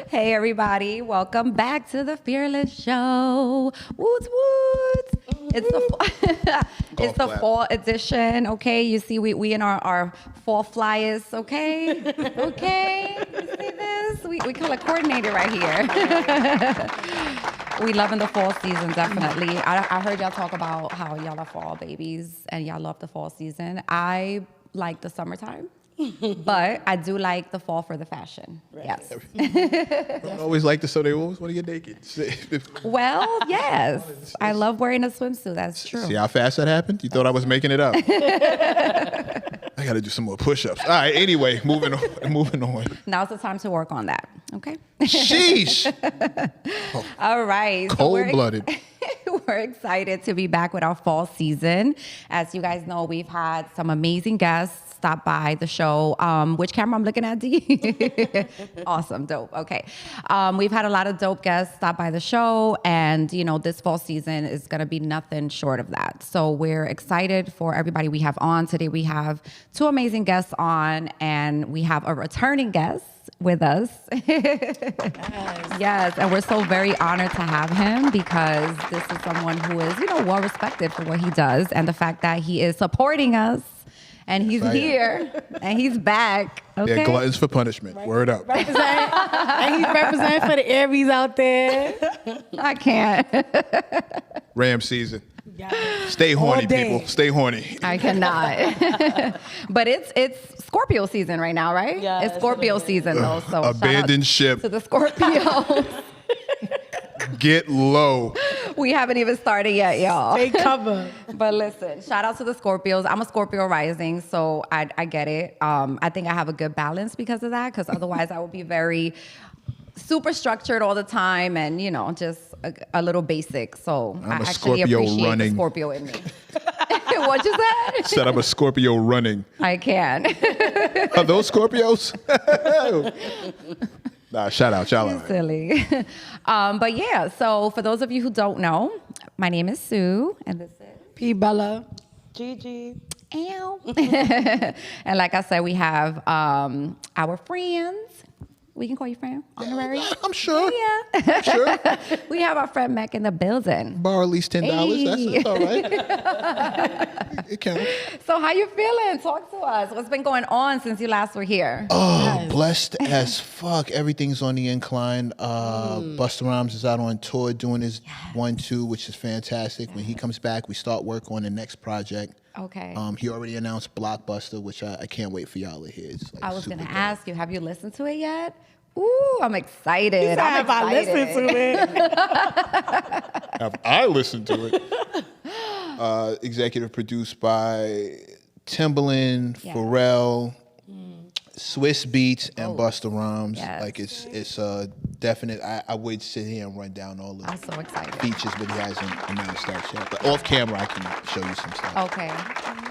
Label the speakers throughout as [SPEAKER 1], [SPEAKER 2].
[SPEAKER 1] Hey, everybody. Welcome back to the Fearless Show. Woot, woot. It's the fall edition, okay? You see, we in our fall flyers, okay? Okay? You see this? We color coordinated right here. We loving the fall season, definitely. I heard y'all talk about how y'all are fall babies and y'all love the fall season. I like the summertime. But I do like the fall for the fashion. Right. Yes.
[SPEAKER 2] I always like to say they always want to get naked.
[SPEAKER 1] Well, yes. I love wearing a swimsuit. That's true.
[SPEAKER 2] See how fast that happened? You thought I was making it up. I got to do some more push-ups. All right, anyway, moving on.
[SPEAKER 1] Now's the time to work on that. Okay?
[SPEAKER 2] Sheesh.
[SPEAKER 1] All right.
[SPEAKER 2] Cold-blooded.
[SPEAKER 1] We're excited to be back with our fall season. As you guys know, we've had some amazing guests stop by the show. Which camera I'm looking at, D? Awesome, dope. Okay. We've had a lot of dope guests stop by the show, and you know, this fall season is going to be nothing short of that. So we're excited for everybody we have on today. We have two amazing guests on, and we have a returning guest with us. Yes, and we're so very honored to have him because this is someone who is, you know, well respected for what he does and the fact that he is supporting us and he's here and he's back. Okay?
[SPEAKER 2] Yeah, gluttons for punishment. Right. Word up.
[SPEAKER 3] And he's representing for the Aries out there.
[SPEAKER 1] I can't.
[SPEAKER 2] Ram season. Stay horny, people. Stay horny.
[SPEAKER 1] I cannot. But it's Scorpio season right now, right?
[SPEAKER 3] Yeah,
[SPEAKER 1] it's Scorpio season though. So
[SPEAKER 2] abandoned ship
[SPEAKER 1] to the Scorpios.
[SPEAKER 2] Get low.
[SPEAKER 1] We haven't even started yet, y'all.
[SPEAKER 3] Stay covered.
[SPEAKER 1] But listen, shout out to the Scorpios. I'm a Scorpio rising, so I get it. I think I have a good balance because of that, because otherwise I would be very super structured all the time and, you know, just a little basic. So I actually
[SPEAKER 2] Scorpio
[SPEAKER 1] appreciate
[SPEAKER 2] running.
[SPEAKER 1] the Scorpio in me. What you said?
[SPEAKER 2] Said I'm a Scorpio running.
[SPEAKER 1] I can.
[SPEAKER 2] Are those Scorpios? Nah, shout out.
[SPEAKER 1] Silly. But yeah, so for those of you who don't know, my name is Sue, and this is
[SPEAKER 3] P. Bella. Gigi.
[SPEAKER 1] Ow. And like I said, we have our friends. We can call you friend, honorary.
[SPEAKER 2] I'm sure.
[SPEAKER 1] Yeah.
[SPEAKER 2] I'm sure.
[SPEAKER 1] We have our friend Mac in the building.
[SPEAKER 2] Borrow at least $10.
[SPEAKER 1] Hey.
[SPEAKER 2] That's all right. It counts.
[SPEAKER 1] So how you feeling? Talk to us. What's been going on since you last were here?
[SPEAKER 2] Oh, blessed as fuck. Everything's on the incline. Busta Rhymes is out on tour doing his 1-2, which is fantastic. When he comes back, we start work on the next project.
[SPEAKER 1] Okay.
[SPEAKER 2] He already announced Blockbuster, which I can't wait for y'all to hear. It's like
[SPEAKER 1] I was going to
[SPEAKER 2] super
[SPEAKER 1] ask you, have you listened to it yet? Ooh, I'm excited.
[SPEAKER 3] Have I listened to it?
[SPEAKER 2] dope. Have I listened to it? Executive produced by Timbaland, Pharrell, Swiss Beats, and Busta Rhymes.
[SPEAKER 1] Yes.
[SPEAKER 2] Like it's a definite. I would sit here and run down all the
[SPEAKER 1] I'm so excited.
[SPEAKER 2] features, but he hasn't announced that yet. But off camera, I can show you some stuff.
[SPEAKER 1] Okay.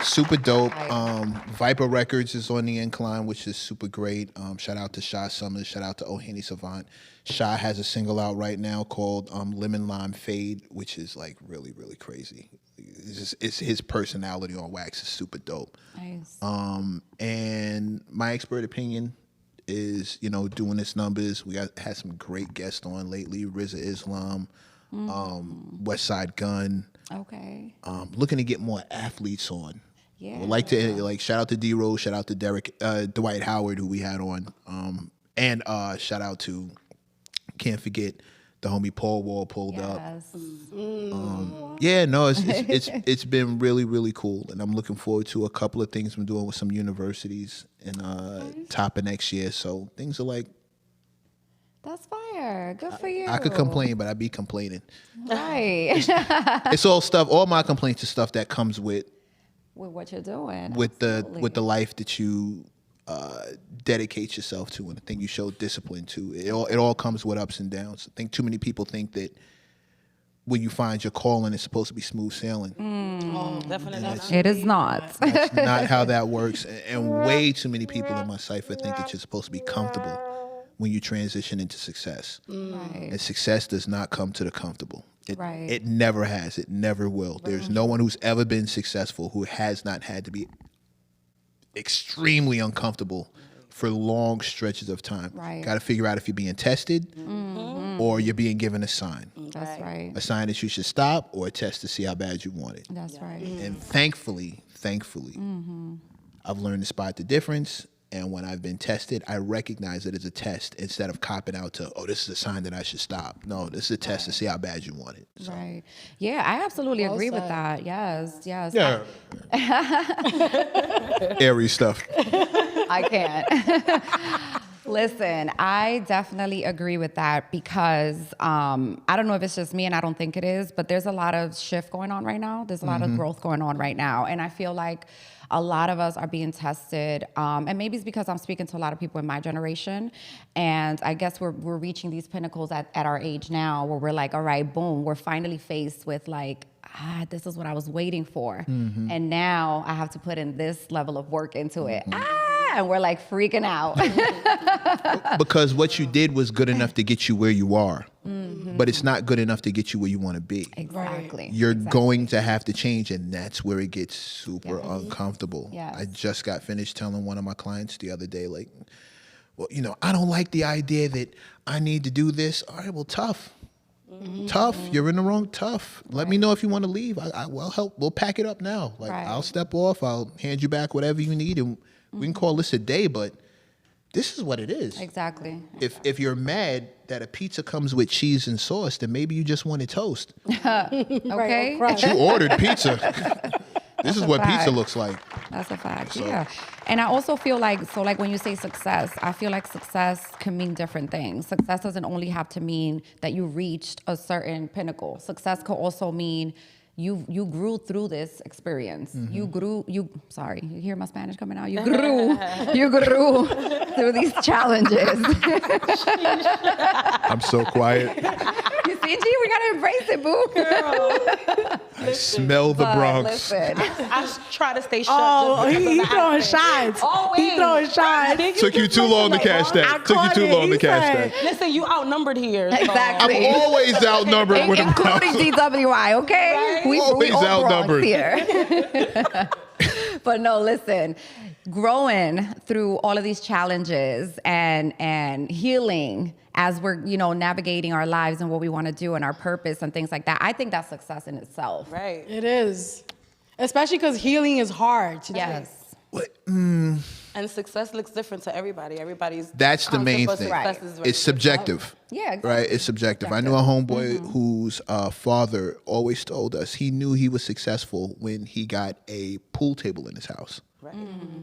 [SPEAKER 2] Super dope.
[SPEAKER 1] Right.
[SPEAKER 2] Viper Records is on the incline, which is super great. Shout out to Shy Summers. Shout out to O'Haney Savant. Shy has a single out right now called Lemon Lime Fade, which is like really, really crazy. It's his personality on wax is super dope.
[SPEAKER 1] Nice.
[SPEAKER 2] And my expert opinion is, you know, doing its numbers. We had some great guests on lately. RZA Islam, West Side Gun.
[SPEAKER 1] Okay.
[SPEAKER 2] Looking to get more athletes on.
[SPEAKER 1] Yeah.
[SPEAKER 2] Would like to shout out to D-Rose, shout out to Dwight Howard, who we had on, and shout out to, can't forget, the homie Paul Wall pulled up. Yeah, no, it's been really, really cool, and I'm looking forward to a couple of things I'm doing with some universities in top of next year. So things are like,
[SPEAKER 1] That's fire. Good for you.
[SPEAKER 2] I could complain, but I'd be complaining.
[SPEAKER 1] Right.
[SPEAKER 2] It's all stuff. All my complaints are stuff that comes with
[SPEAKER 1] what you're doing.
[SPEAKER 2] with
[SPEAKER 1] Absolutely.
[SPEAKER 2] the life that you dedicate yourself to and the thing you show discipline to. It all comes with ups and downs. I think too many people think that when you find your calling, it's supposed to be smooth sailing.
[SPEAKER 3] Oh, definitely not.
[SPEAKER 1] It is not.
[SPEAKER 2] That's not how that works. And way too many people in my cipher think that you're supposed to be comfortable when you transition into success.
[SPEAKER 1] Right.
[SPEAKER 2] And success does not come to the comfortable.
[SPEAKER 1] Right.
[SPEAKER 2] It never has. It never will. There's no one who's ever been successful who has not had to be extremely uncomfortable for long stretches of time.
[SPEAKER 1] Right.
[SPEAKER 2] Got to figure out if you're being tested or you're being given a sign.
[SPEAKER 1] That's right.
[SPEAKER 2] A sign that you should stop, or a test to see how bad you want it.
[SPEAKER 1] That's right.
[SPEAKER 2] And thankfully, I've learned to spot the difference. And when I've been tested, I recognize it as a test instead of copping out to, oh, this is a sign that I should stop. No, this is a test to see how bad you want it. So.
[SPEAKER 1] Right. Yeah, I absolutely agree with that. Yes.
[SPEAKER 2] Yeah. Airy stuff.
[SPEAKER 1] I can't. Listen, I definitely agree with that because I don't know if it's just me, and I don't think it is, but there's a lot of shift going on right now. There's a lot of growth going on right now. And I feel like a lot of us are being tested. And maybe it's because I'm speaking to a lot of people in my generation. And I guess we're reaching these pinnacles at our age now where we're like, all right, boom, we're finally faced with like, this is what I was waiting for. And now I have to put in this level of work into it. And we're like freaking out.
[SPEAKER 2] Because what you did was good enough to get you where you are, but it's not good enough to get you where you want to be.
[SPEAKER 1] Exactly.
[SPEAKER 2] You're going to have to change, and that's where it gets super uncomfortable.
[SPEAKER 1] Yes.
[SPEAKER 2] I just got finished telling one of my clients the other day, like, well, I don't like the idea that I need to do this. All right, well, tough. Tough. You're in the wrong. Tough. Let me know if you want to leave. We'll help. We'll pack it up now. Like, I'll step off. I'll hand you back whatever you need, and we can call this a day, but this is what it is.
[SPEAKER 1] Exactly.
[SPEAKER 2] If you're mad that a pizza comes with cheese and sauce, then maybe you just wanted toast.
[SPEAKER 1] Okay.
[SPEAKER 2] But you ordered pizza. This is what pizza
[SPEAKER 1] fact.
[SPEAKER 2] looks like.
[SPEAKER 1] That's a fact. Yeah. And I also feel like, when you say success, I feel like success can mean different things. Success doesn't only have to mean that you reached a certain pinnacle. Success could also mean you grew through this experience. You hear my Spanish coming out? You grew through these challenges.
[SPEAKER 2] I'm so quiet.
[SPEAKER 1] You see, G, we gotta embrace it, boo.
[SPEAKER 2] I smell the Bronx.
[SPEAKER 1] Listen.
[SPEAKER 4] I try to stay shut.
[SPEAKER 3] Oh,
[SPEAKER 4] just because
[SPEAKER 3] he
[SPEAKER 4] of the
[SPEAKER 3] throwing
[SPEAKER 4] accent.
[SPEAKER 3] shots.
[SPEAKER 4] Always.
[SPEAKER 3] He throwing shots.
[SPEAKER 2] Took you too long to catch that. Took you too long to catch that.
[SPEAKER 4] Listen, you outnumbered here. so-
[SPEAKER 1] Exactly.
[SPEAKER 2] I'm always outnumbered when I'm
[SPEAKER 1] Including DWI, okay?
[SPEAKER 4] Right?
[SPEAKER 1] We
[SPEAKER 2] Always
[SPEAKER 1] all Bronx
[SPEAKER 2] outnumbered.
[SPEAKER 1] here. But no, listen, growing through all of these challenges and healing as we're, navigating our lives and what we want to do and our purpose and things like that, I think that's success in itself.
[SPEAKER 4] Right.
[SPEAKER 3] It is. Especially because healing is hard.
[SPEAKER 1] Yes.
[SPEAKER 4] And success looks different to everybody.
[SPEAKER 2] That's the main
[SPEAKER 4] concept of
[SPEAKER 2] thing.
[SPEAKER 4] success is very
[SPEAKER 2] It's subjective.
[SPEAKER 1] Yeah, exactly.
[SPEAKER 2] Right? It's subjective. I knew a homeboy whose father always told us he knew he was successful when he got a pool table in his house.
[SPEAKER 4] Right.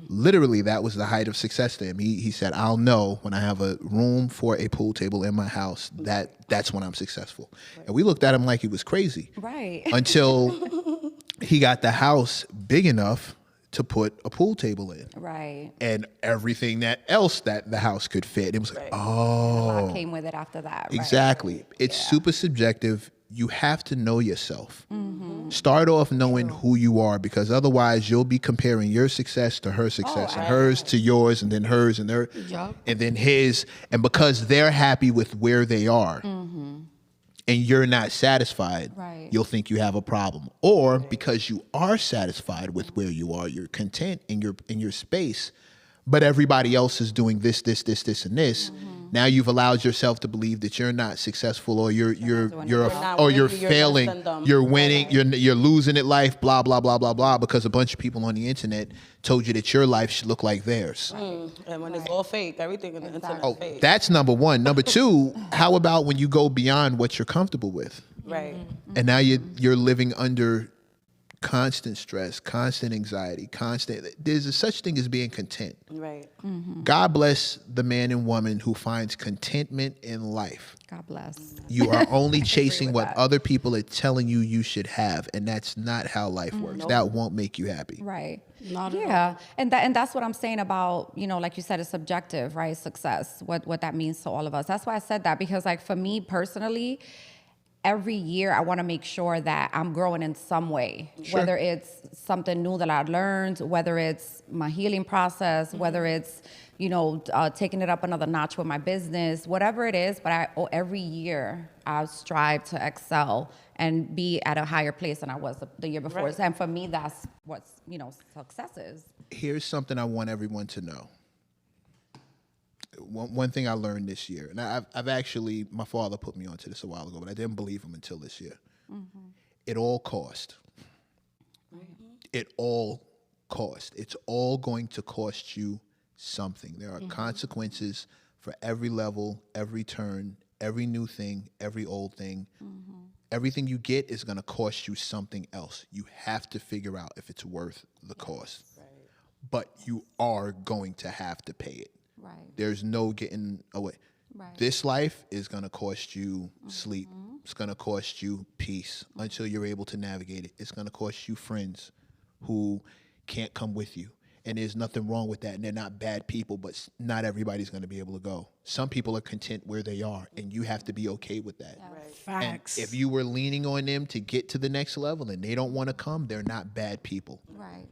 [SPEAKER 2] Literally, that was the height of success to him. He said, I'll know when I have a room for a pool table in my house, that's when I'm successful. Right. And we looked at him like he was crazy.
[SPEAKER 1] Right.
[SPEAKER 2] Until he got the house big enough to put a pool table in.
[SPEAKER 1] Right.
[SPEAKER 2] And everything else that the house could fit. It was like,
[SPEAKER 1] A
[SPEAKER 2] oh.
[SPEAKER 1] lot came with it after that. Right?
[SPEAKER 2] Exactly. It's super subjective. You have to know yourself. Start off knowing who you are, because otherwise you'll be comparing your success to her success and hers to yours, and then hers and their, and then his. And because they're happy with where they are and you're not satisfied, you'll think you have a problem. Or because you are satisfied with where you are, you're content in your space, but everybody else is doing this, and this. Now you've allowed yourself to believe that you're not successful, or you're failing, you're winning, you're losing at life, blah blah blah blah blah, because a bunch of people on the internet told you that your life should look like theirs.
[SPEAKER 4] And when it's all fake, everything in the internet is fake.
[SPEAKER 2] That's number one. Number two, how about when you go beyond what you're comfortable with?
[SPEAKER 4] Right.
[SPEAKER 2] And now you're living under constant stress, constant anxiety, there's a such thing as being content.
[SPEAKER 4] Right.
[SPEAKER 2] God bless the man and woman who finds contentment in life.
[SPEAKER 1] God bless.
[SPEAKER 2] You are only chasing what
[SPEAKER 1] that.
[SPEAKER 2] other people are telling you should have, and that's not how life works. That won't make you happy.
[SPEAKER 1] Right.
[SPEAKER 3] Not at
[SPEAKER 1] Yeah. And that's what I'm saying about, like you said, it's subjective, right? Success, what that means to all of us. That's why I said that, because like for me personally, every year I want to make sure that I'm growing in some way, whether it's something new that I learned, whether it's my healing process, whether it's, taking it up another notch with my business, whatever it is. But every year I strive to excel and be at a higher place than I was the year before.
[SPEAKER 4] Right.
[SPEAKER 1] And for me, that's what, success is.
[SPEAKER 2] Here's something I want everyone to know. one thing I learned this year, and I've actually, my father put me onto this a while ago, but I didn't believe him until this year. It all cost. It all cost. It's all going to cost you something. There are consequences for every level, every turn, every new thing, every old thing. Everything you get is going to cost you something else. You have to figure out if it's worth the cost.
[SPEAKER 4] Right.
[SPEAKER 2] But you are going to have to pay it.
[SPEAKER 1] Right.
[SPEAKER 2] There's no getting away.
[SPEAKER 1] Right.
[SPEAKER 2] This life is going to cost you sleep. It's going to cost you peace until you're able to navigate it. It's going to cost you friends who can't come with you. And there's nothing wrong with that. And they're not bad people, but not everybody's going to be able to go. Some people are content where they are, and you have to be okay with that.
[SPEAKER 4] Right.
[SPEAKER 3] Facts.
[SPEAKER 2] And if you were leaning on them to get to the next level and they don't want to come, they're not bad people.
[SPEAKER 1] Right.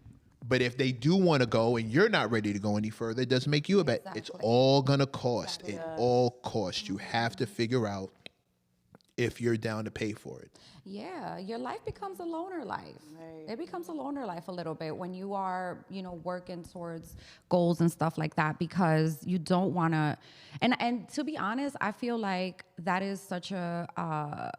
[SPEAKER 2] But if they do want to go and you're not ready to go any further, it doesn't make you a bad. It's all going to cost. It all costs. You have to figure out if you're down to pay for it.
[SPEAKER 1] Yeah, your life becomes a loner life.
[SPEAKER 4] Right.
[SPEAKER 1] It becomes a loner life a little bit when you are, working towards goals and stuff like that, because you don't want to. And to be honest, I feel like that is such a.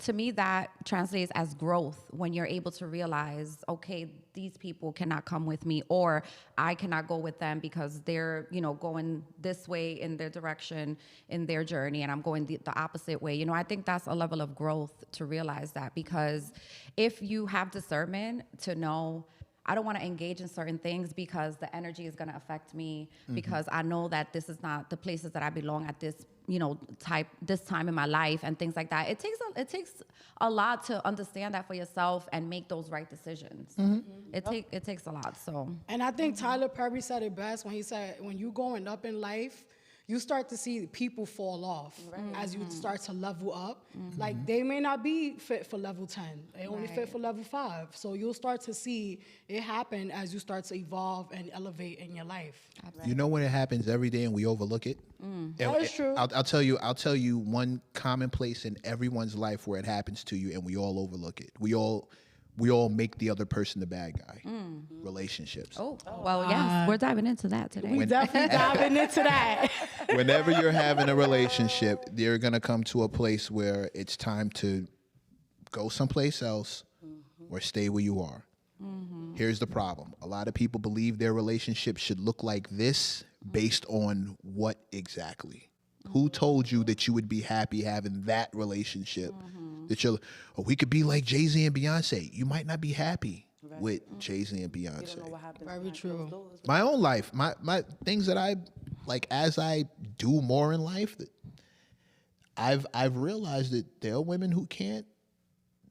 [SPEAKER 1] To me, that translates as growth when you're able to realize, okay, these people cannot come with me, or I cannot go with them because they're, going this way in their direction, in their journey, and I'm going the opposite way. I think that's a level of growth to realize that, because if you have discernment to know, I don't want to engage in certain things because the energy is going to affect me, because I know that this is not the places that I belong at this this time in my life and things like that. It takes a lot to understand that for yourself and make those right decisions. It takes a lot. So,
[SPEAKER 3] And I think Tyler Perry said it best when he said, when you going up in life, you start to see people fall off as you start to level up. Like, they may not be fit for level 10. They only fit for level 5. So you'll start to see it happen as you start to evolve and elevate in your life.
[SPEAKER 2] You know when it happens every day and we overlook it?
[SPEAKER 3] That is true.
[SPEAKER 2] I'll tell you one common place in everyone's life where it happens to you and we all overlook it. We all make the other person the bad guy. Relationships.
[SPEAKER 1] oh, well, yes, we're diving into that today.
[SPEAKER 3] We definitely diving into that.
[SPEAKER 2] Whenever you're having a relationship, you're going to come to a place where it's time to go someplace else or stay where you are. Here's the problem. A lot of people believe their relationship should look like this based on what exactly? Who told you that you would be happy having that relationship? That we could be like Jay-Z and Beyonce. You might not be happy with Jay-Z and
[SPEAKER 4] You
[SPEAKER 2] Beyonce.
[SPEAKER 4] don't know what happens.
[SPEAKER 3] Very
[SPEAKER 4] behind
[SPEAKER 3] true.
[SPEAKER 4] closed doors.
[SPEAKER 2] My own life, my things that I like as I do more in life, that I've realized that there are women who can't.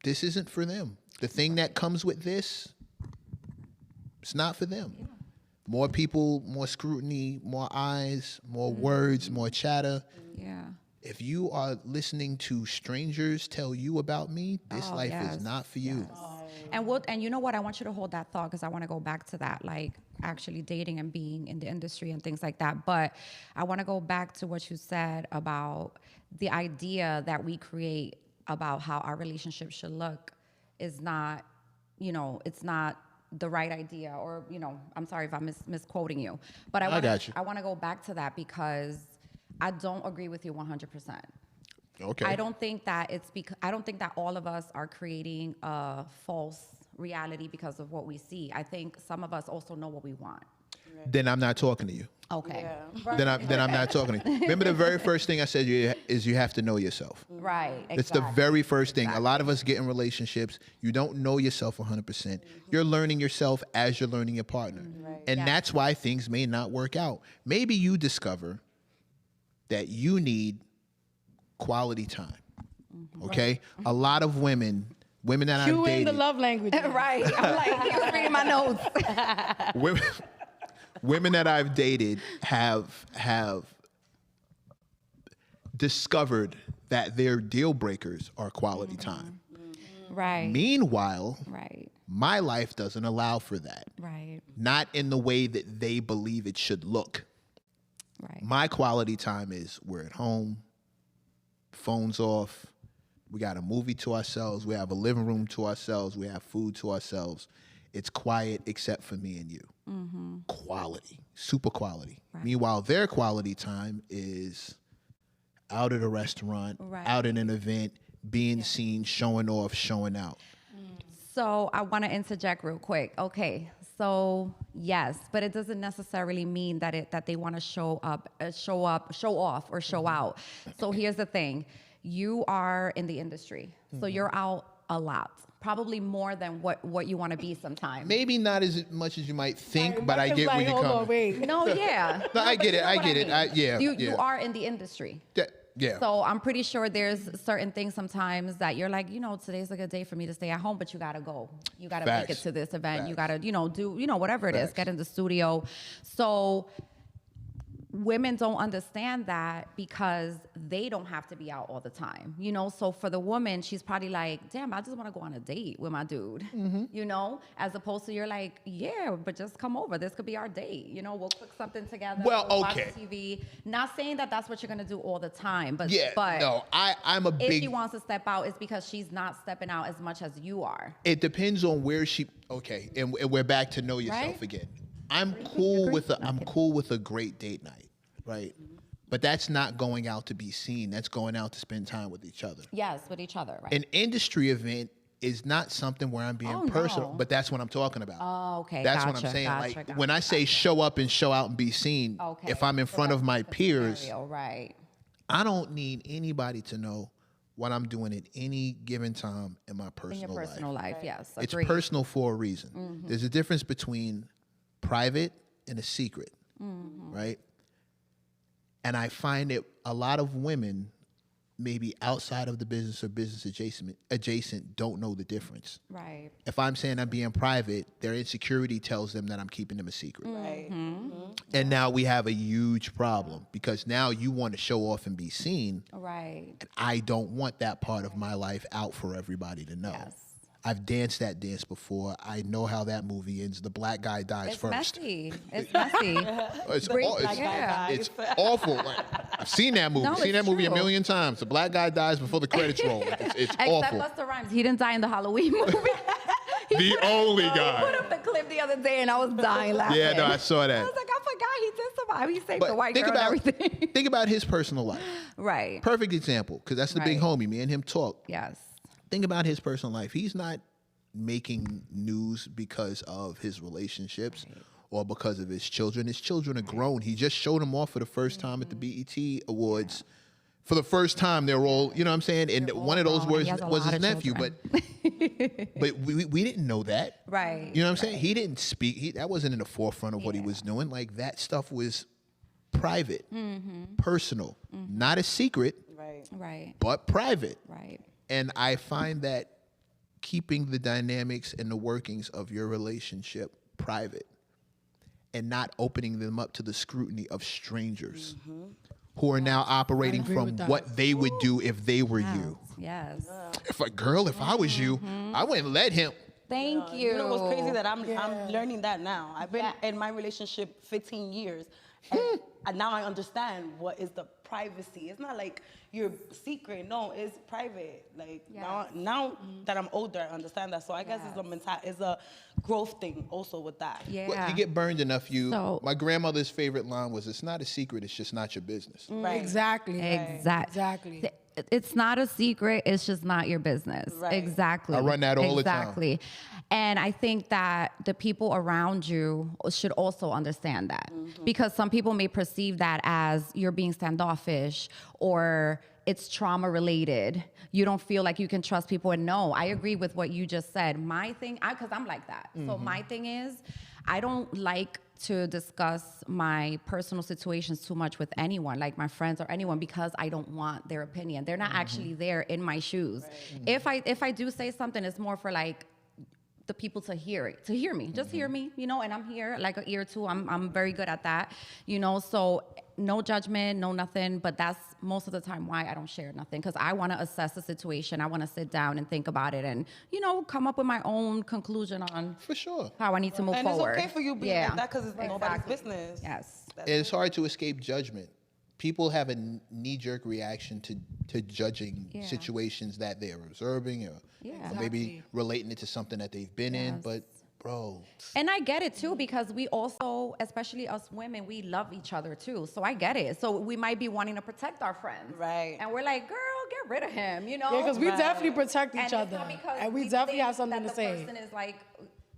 [SPEAKER 2] This isn't for them. The thing that comes with this, it's not for them. More people, more scrutiny, more eyes, more words, more chatter.
[SPEAKER 1] Yeah.
[SPEAKER 2] If you are listening to strangers tell you about me, this life is not for you.
[SPEAKER 1] And you know what? I want you to hold that thought, because I want to go back to that, like actually dating and being in the industry and things like that. But I want to go back to what you said about the idea that we create about how our relationship should look is not, it's not the right idea, or, I'm sorry if I'm misquoting you. But I
[SPEAKER 2] got you.
[SPEAKER 1] I want to go back to that because I don't agree with you 100%.
[SPEAKER 2] Okay.
[SPEAKER 1] I don't think that I don't think that all of us are creating a false reality because of what we see. I think some of us also know what we want.
[SPEAKER 2] Then I'm not talking to you.
[SPEAKER 1] Okay.
[SPEAKER 4] Yeah.
[SPEAKER 2] Then I'm not talking to you. Remember the very first thing I said is you have to know yourself.
[SPEAKER 1] Right.
[SPEAKER 2] It's the very first thing. A lot of us get in relationships. You don't know yourself 100%. You're learning yourself as you're learning your partner. And that's why things may not work out. Maybe you discover that you need quality time. Okay? A lot of women that I've
[SPEAKER 3] Cue in
[SPEAKER 2] dated.
[SPEAKER 3] the love language.
[SPEAKER 1] Right. I'm like, he was reading my notes.
[SPEAKER 2] Women that I've dated have discovered that their deal breakers are quality time.
[SPEAKER 1] Right.
[SPEAKER 2] Meanwhile,
[SPEAKER 1] Right.
[SPEAKER 2] my life doesn't allow for that.
[SPEAKER 1] Right.
[SPEAKER 2] Not in the way that they believe it should look.
[SPEAKER 1] Right.
[SPEAKER 2] My quality time is we're at home, phones off, we got a movie to ourselves, we have a living room to ourselves, we have food to ourselves. It's quiet except for me and you. quality, super quality. Meanwhile, their quality time is out at a restaurant, out at an event, being seen, showing off, showing out.
[SPEAKER 1] So I want to interject real quick. Okay, so yes, but it doesn't necessarily mean that they want to show off, or show out. So here's the thing: you are in the industry, so you're out a lot, probably more than what you want to be sometimes.
[SPEAKER 2] Maybe not as much as you might think, but I get where you're coming.
[SPEAKER 1] No, yeah.
[SPEAKER 2] No, I get it. I get it.
[SPEAKER 1] You are in the industry.
[SPEAKER 2] Yeah.
[SPEAKER 1] So I'm pretty sure there's certain things sometimes that you're like, today's a good day for me to stay at home, but you gotta go. You gotta make it to this event.
[SPEAKER 2] Facts.
[SPEAKER 1] You gotta, do, whatever it is, get in the studio. So women don't understand that because they don't have to be out all the time, So for the woman, she's probably like, damn, I just want to go on a date with my dude, As opposed to you're like, yeah, but just come over. This could be our date, We'll cook something together.
[SPEAKER 2] Well,
[SPEAKER 1] we'll
[SPEAKER 2] okay.
[SPEAKER 1] watch TV. Not saying that that's what you're gonna do all the time, but
[SPEAKER 2] I'm a big.
[SPEAKER 1] if she wants to step out, it's because she's not stepping out as much as you are.
[SPEAKER 2] It depends on where she. Okay, and we're back to know yourself
[SPEAKER 1] Right?
[SPEAKER 2] again. I'm cool with a great date night, right? But that's not going out to be seen. That's going out to spend time with each other.
[SPEAKER 1] Yes, with each other, right?
[SPEAKER 2] An industry event is not something where I'm being personal, but that's what I'm talking about.
[SPEAKER 1] Oh, okay.
[SPEAKER 2] That's what I'm saying. When I say show up and show out and be seen, if I'm in front of my peers,
[SPEAKER 1] scenario, right?
[SPEAKER 2] I don't need anybody to know what I'm doing at any given time in my personal life.
[SPEAKER 1] In your personal life, yes.
[SPEAKER 2] It's
[SPEAKER 1] Agreed.
[SPEAKER 2] personal for a reason. There's a difference between private and a secret, right? And I find that a lot of women, maybe outside of the business or business adjacent, don't know the difference.
[SPEAKER 1] Right.
[SPEAKER 2] If I'm saying I'm being private, their insecurity tells them that I'm keeping them a secret.
[SPEAKER 4] Right.
[SPEAKER 2] And now we have a huge problem because now you want to show off and be seen.
[SPEAKER 1] Right.
[SPEAKER 2] And I don't want that part of my life out for everybody to know.
[SPEAKER 1] Yes.
[SPEAKER 2] I've danced that dance before. I know how that movie ends. The black guy dies
[SPEAKER 1] It's
[SPEAKER 2] first.
[SPEAKER 1] messy. It's messy.
[SPEAKER 2] It's awful. Like, I've seen that movie.
[SPEAKER 1] No,
[SPEAKER 2] Seen
[SPEAKER 1] it's
[SPEAKER 2] that movie a
[SPEAKER 1] true.
[SPEAKER 2] million times. The black guy dies before the credits roll. It's
[SPEAKER 1] Except
[SPEAKER 2] awful.
[SPEAKER 1] Busta Rhymes. He didn't die in the Halloween movie.
[SPEAKER 2] The only
[SPEAKER 1] He put
[SPEAKER 2] guy.
[SPEAKER 1] up the clip the other day and I was dying laughing.
[SPEAKER 2] Yeah, no, I saw
[SPEAKER 1] I
[SPEAKER 2] that.
[SPEAKER 1] was like, I forgot he did survive. He saved
[SPEAKER 2] But
[SPEAKER 1] the white
[SPEAKER 2] think
[SPEAKER 1] girl
[SPEAKER 2] about
[SPEAKER 1] and everything.
[SPEAKER 2] think about his personal life.
[SPEAKER 1] Right.
[SPEAKER 2] Perfect example, because that's the big
[SPEAKER 1] Right.
[SPEAKER 2] homie. Me and him talk.
[SPEAKER 1] Yes.
[SPEAKER 2] Think about his personal life. He's not making news because of his relationships or because of his children. His children are grown. He just showed them off for the first time at the BET Awards. For the first time, they're all, you know what I'm saying? And one of those
[SPEAKER 1] grown, and he has a
[SPEAKER 2] was
[SPEAKER 1] lot
[SPEAKER 2] his
[SPEAKER 1] of
[SPEAKER 2] nephew,
[SPEAKER 1] children.
[SPEAKER 2] but we didn't know that.
[SPEAKER 1] Right.
[SPEAKER 2] You know what I'm saying? He didn't speak. That wasn't in the forefront of what he was doing. Like, that stuff was private, personal, not a secret,
[SPEAKER 4] Right.
[SPEAKER 1] Right.
[SPEAKER 2] but private.
[SPEAKER 1] Right.
[SPEAKER 2] And I find that keeping the dynamics and the workings of your relationship private and not opening them up to the scrutiny of strangers who are now operating
[SPEAKER 3] agree
[SPEAKER 2] from
[SPEAKER 3] with that.
[SPEAKER 2] what they would do if they were you.
[SPEAKER 1] Yes.
[SPEAKER 2] If I was you, I wouldn't let him.
[SPEAKER 1] Thank you.
[SPEAKER 4] You know what's crazy that I'm learning that now. I've been in my relationship 15 years, and now I understand what is the privacy. It's not like you're secret. No, it's private. Like now that I'm older, I understand that. So I guess it's a growth thing also with that.
[SPEAKER 1] Yeah.
[SPEAKER 2] Well, you get burned enough.
[SPEAKER 1] So-
[SPEAKER 2] My grandmother's favorite line was, "It's not a secret. It's just not your business."
[SPEAKER 4] Right.
[SPEAKER 3] Exactly.
[SPEAKER 1] Exactly. It's not a secret. It's just not your business.
[SPEAKER 4] Right.
[SPEAKER 1] Exactly.
[SPEAKER 2] I run that all the time.
[SPEAKER 1] Exactly. And I think that the people around you should also understand that, because some people may perceive that as you're being standoffish or it's trauma related. You don't feel like you can trust people. And no, I agree with what you just said. My thing, because I'm like that. So my thing is, I don't like to discuss my personal situations too much with anyone, like my friends or anyone, because I don't want their opinion. They're not actually there in my shoes. If I do say something, it's more for like the people to hear me, just hear me, and I'm here like an ear too. I'm very good at that, so no judgment, no nothing, but that's most of the time why I don't share nothing, because I want to assess the situation. I want to sit down and think about it and, come up with my own conclusion on
[SPEAKER 2] For sure.
[SPEAKER 1] how I need to move
[SPEAKER 4] And
[SPEAKER 1] forward.
[SPEAKER 4] it's okay for you being like that because it's nobody's
[SPEAKER 1] Exactly.
[SPEAKER 4] business.
[SPEAKER 1] Yes.
[SPEAKER 2] And it's hard to escape judgment. People have a knee-jerk reaction to judging situations that they're observing or maybe relating it to something that they've been in.
[SPEAKER 1] Yes.
[SPEAKER 2] But bro.
[SPEAKER 1] And I get it too, because we also, especially us women, we love each other too. So I get it. So we might be wanting to protect our friends.
[SPEAKER 4] Right.
[SPEAKER 1] And we're like, girl, get rid of him, you know?
[SPEAKER 3] Yeah, because we
[SPEAKER 4] Right.
[SPEAKER 3] definitely protect
[SPEAKER 1] And
[SPEAKER 3] each
[SPEAKER 1] it's
[SPEAKER 3] other.
[SPEAKER 1] not because
[SPEAKER 3] And we definitely
[SPEAKER 1] think
[SPEAKER 3] have something
[SPEAKER 1] that
[SPEAKER 3] to
[SPEAKER 1] the
[SPEAKER 3] say.
[SPEAKER 1] person is like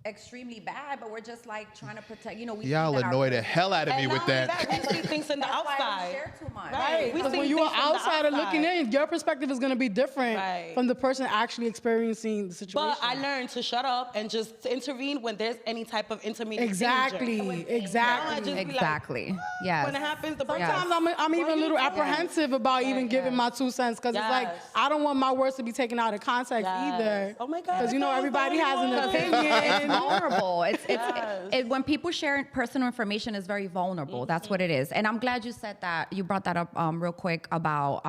[SPEAKER 1] extremely bad, but we're just like trying to protect, you know, we
[SPEAKER 2] Y'all
[SPEAKER 1] think that our
[SPEAKER 2] annoy the
[SPEAKER 1] person-
[SPEAKER 2] hell out of me
[SPEAKER 4] And
[SPEAKER 2] with
[SPEAKER 4] not only
[SPEAKER 2] that.
[SPEAKER 4] we see things in the
[SPEAKER 1] That's why I don't
[SPEAKER 4] outside.
[SPEAKER 1] share too much.
[SPEAKER 4] Right. We
[SPEAKER 3] Because
[SPEAKER 4] see
[SPEAKER 3] when you
[SPEAKER 4] things
[SPEAKER 3] are
[SPEAKER 4] from the
[SPEAKER 3] outsider looking
[SPEAKER 4] outside.
[SPEAKER 3] in, your perspective is going to be different
[SPEAKER 4] Right.
[SPEAKER 3] from the person actually experiencing the situation.
[SPEAKER 4] But I learned to shut up and just to intervene when there's any type of intermediate danger.
[SPEAKER 3] Exactly,
[SPEAKER 4] Now I
[SPEAKER 3] exactly.
[SPEAKER 4] just be like,
[SPEAKER 1] Exactly. Yes.
[SPEAKER 4] when it happens, the person.
[SPEAKER 3] Sometimes I'm even a
[SPEAKER 4] you
[SPEAKER 3] little
[SPEAKER 4] tell me.
[SPEAKER 3] apprehensive about even giving my 2 cents because it's like
[SPEAKER 4] Yes.
[SPEAKER 3] I don't want my words to be taken out of context
[SPEAKER 4] Yes.
[SPEAKER 3] either.
[SPEAKER 4] Oh my God,
[SPEAKER 3] Because you know
[SPEAKER 4] that was
[SPEAKER 3] everybody
[SPEAKER 4] the
[SPEAKER 3] has an
[SPEAKER 4] only one.
[SPEAKER 1] It's
[SPEAKER 3] opinion.
[SPEAKER 1] vulnerable.
[SPEAKER 4] Yes.
[SPEAKER 1] When people share personal information, is very vulnerable. That's what it is. And I'm glad you said that. You brought that up real quick about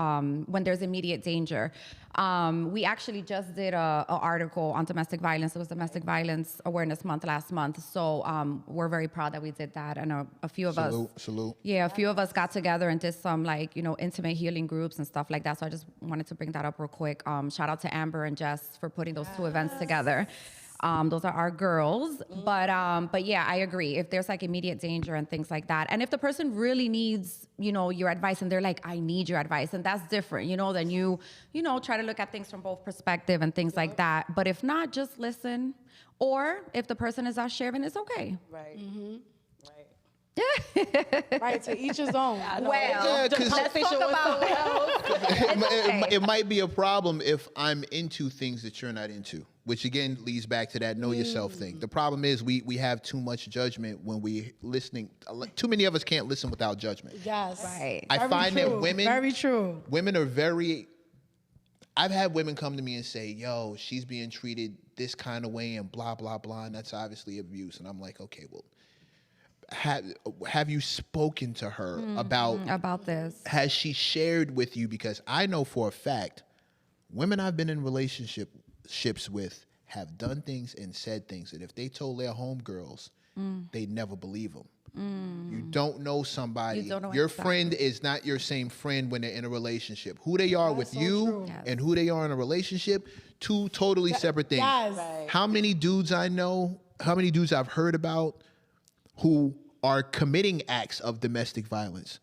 [SPEAKER 1] when there's immediate danger. We actually just did a article on domestic violence. It was Domestic Violence Awareness Month last month. So we're very proud that we did that. And a few of us.
[SPEAKER 2] Salute.
[SPEAKER 1] Yeah, a few of us got together and did some intimate healing groups and stuff like that. So I just wanted to bring that up real quick. Shout out to Amber and Jess for putting those two events together. Those are our girls, but yeah, I agree. If there's like immediate danger and things like that, and if the person really needs, your advice, and they're like, I need your advice, and that's different, then you try to look at things from both perspective and things like that. But if not, just listen. Or if the person is not sharing, it's okay.
[SPEAKER 4] Right.
[SPEAKER 3] Mm-hmm.
[SPEAKER 4] Right.
[SPEAKER 3] Right, to each his own.
[SPEAKER 1] Well,
[SPEAKER 2] Yeah, 'cause-
[SPEAKER 1] let's talk about
[SPEAKER 2] It might be a problem if I'm into things that you're not into, which again leads back to that know yourself thing. The problem is we have too much judgment when we listening. Too many of us can't listen without judgment.
[SPEAKER 3] Yes.
[SPEAKER 1] Right.
[SPEAKER 2] I
[SPEAKER 3] Very
[SPEAKER 2] find that
[SPEAKER 3] true. Very true.
[SPEAKER 2] women are very. I've had women come to me and say, "Yo, she's being treated this kind of way and blah blah blah," and that's obviously abuse. And I'm like, okay, well, have you spoken to her
[SPEAKER 1] about this.
[SPEAKER 2] has she shared with you? Because I know for a fact, women I've been in relationships with have done things and said things that if they told their homegirls, they'd never believe them. You don't know somebody.
[SPEAKER 1] You don't know
[SPEAKER 2] your
[SPEAKER 1] exactly.
[SPEAKER 2] friend is not your same friend when they're in a relationship. Who they are with you
[SPEAKER 3] true.
[SPEAKER 1] Yes.
[SPEAKER 2] and who they are in a relationship, two totally separate things.
[SPEAKER 3] Yes.
[SPEAKER 4] Right.
[SPEAKER 2] How many dudes I know, how many dudes I've heard about who are committing acts of domestic violence.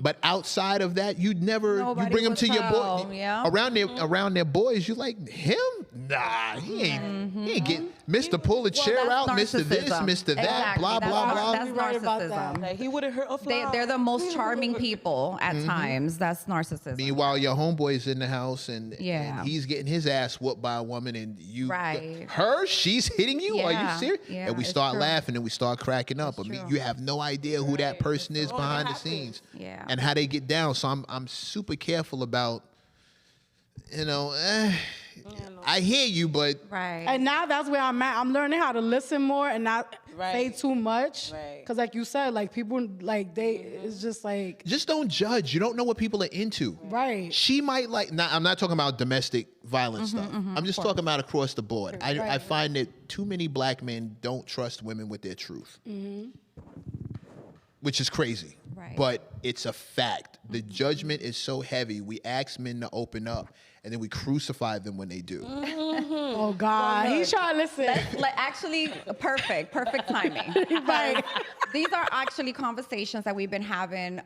[SPEAKER 2] But outside of that, you'd never
[SPEAKER 1] Nobody
[SPEAKER 2] you bring them
[SPEAKER 1] would
[SPEAKER 2] to your
[SPEAKER 1] tell,
[SPEAKER 2] boy
[SPEAKER 1] yeah.
[SPEAKER 2] around their boys. You like him? Nah, he ain't getting Mr. Pull a chair out, Mr. This,
[SPEAKER 1] narcissism.
[SPEAKER 2] Mr. that,
[SPEAKER 1] Exactly.
[SPEAKER 2] blah
[SPEAKER 1] That's
[SPEAKER 2] blah blah.
[SPEAKER 1] That's
[SPEAKER 3] You're right about
[SPEAKER 1] narcissism.
[SPEAKER 3] that.
[SPEAKER 4] Like, he wouldn't hurt a fly.
[SPEAKER 1] They're the most charming people at times. That's narcissism.
[SPEAKER 2] Meanwhile, your homeboy's in the house and
[SPEAKER 1] Yeah.
[SPEAKER 2] he's getting his ass whooped by a woman, and you,
[SPEAKER 1] Right.
[SPEAKER 2] she's hitting you. Are you
[SPEAKER 1] Yeah.
[SPEAKER 2] serious?
[SPEAKER 1] Yeah,
[SPEAKER 2] and we
[SPEAKER 1] it's
[SPEAKER 2] start
[SPEAKER 1] true.
[SPEAKER 2] laughing and we start cracking up. I mean,
[SPEAKER 1] true.
[SPEAKER 2] you have no idea who that person is behind the scenes,
[SPEAKER 1] Yeah.
[SPEAKER 2] and how they get down. So I'm super careful about, I hear you, but
[SPEAKER 1] Right.
[SPEAKER 3] And now that's where I'm at. I'm learning how to listen more and not say
[SPEAKER 4] Right.
[SPEAKER 3] too much.
[SPEAKER 4] Right.
[SPEAKER 3] Because like you said, like people, like it's just like,
[SPEAKER 2] just don't judge. You don't know what people are into.
[SPEAKER 3] right.
[SPEAKER 2] She might like. I'm not talking about domestic violence stuff. I'm just talking about across the board. I find that too many black men don't trust women with their truth, which is crazy.
[SPEAKER 1] Right.
[SPEAKER 2] But it's a fact. The judgment is so heavy. We ask men to open up, and then we crucify them when they do.
[SPEAKER 3] Oh God, he's trying to listen.
[SPEAKER 1] Actually, perfect timing.
[SPEAKER 3] Right.
[SPEAKER 1] These are actually conversations that we've been having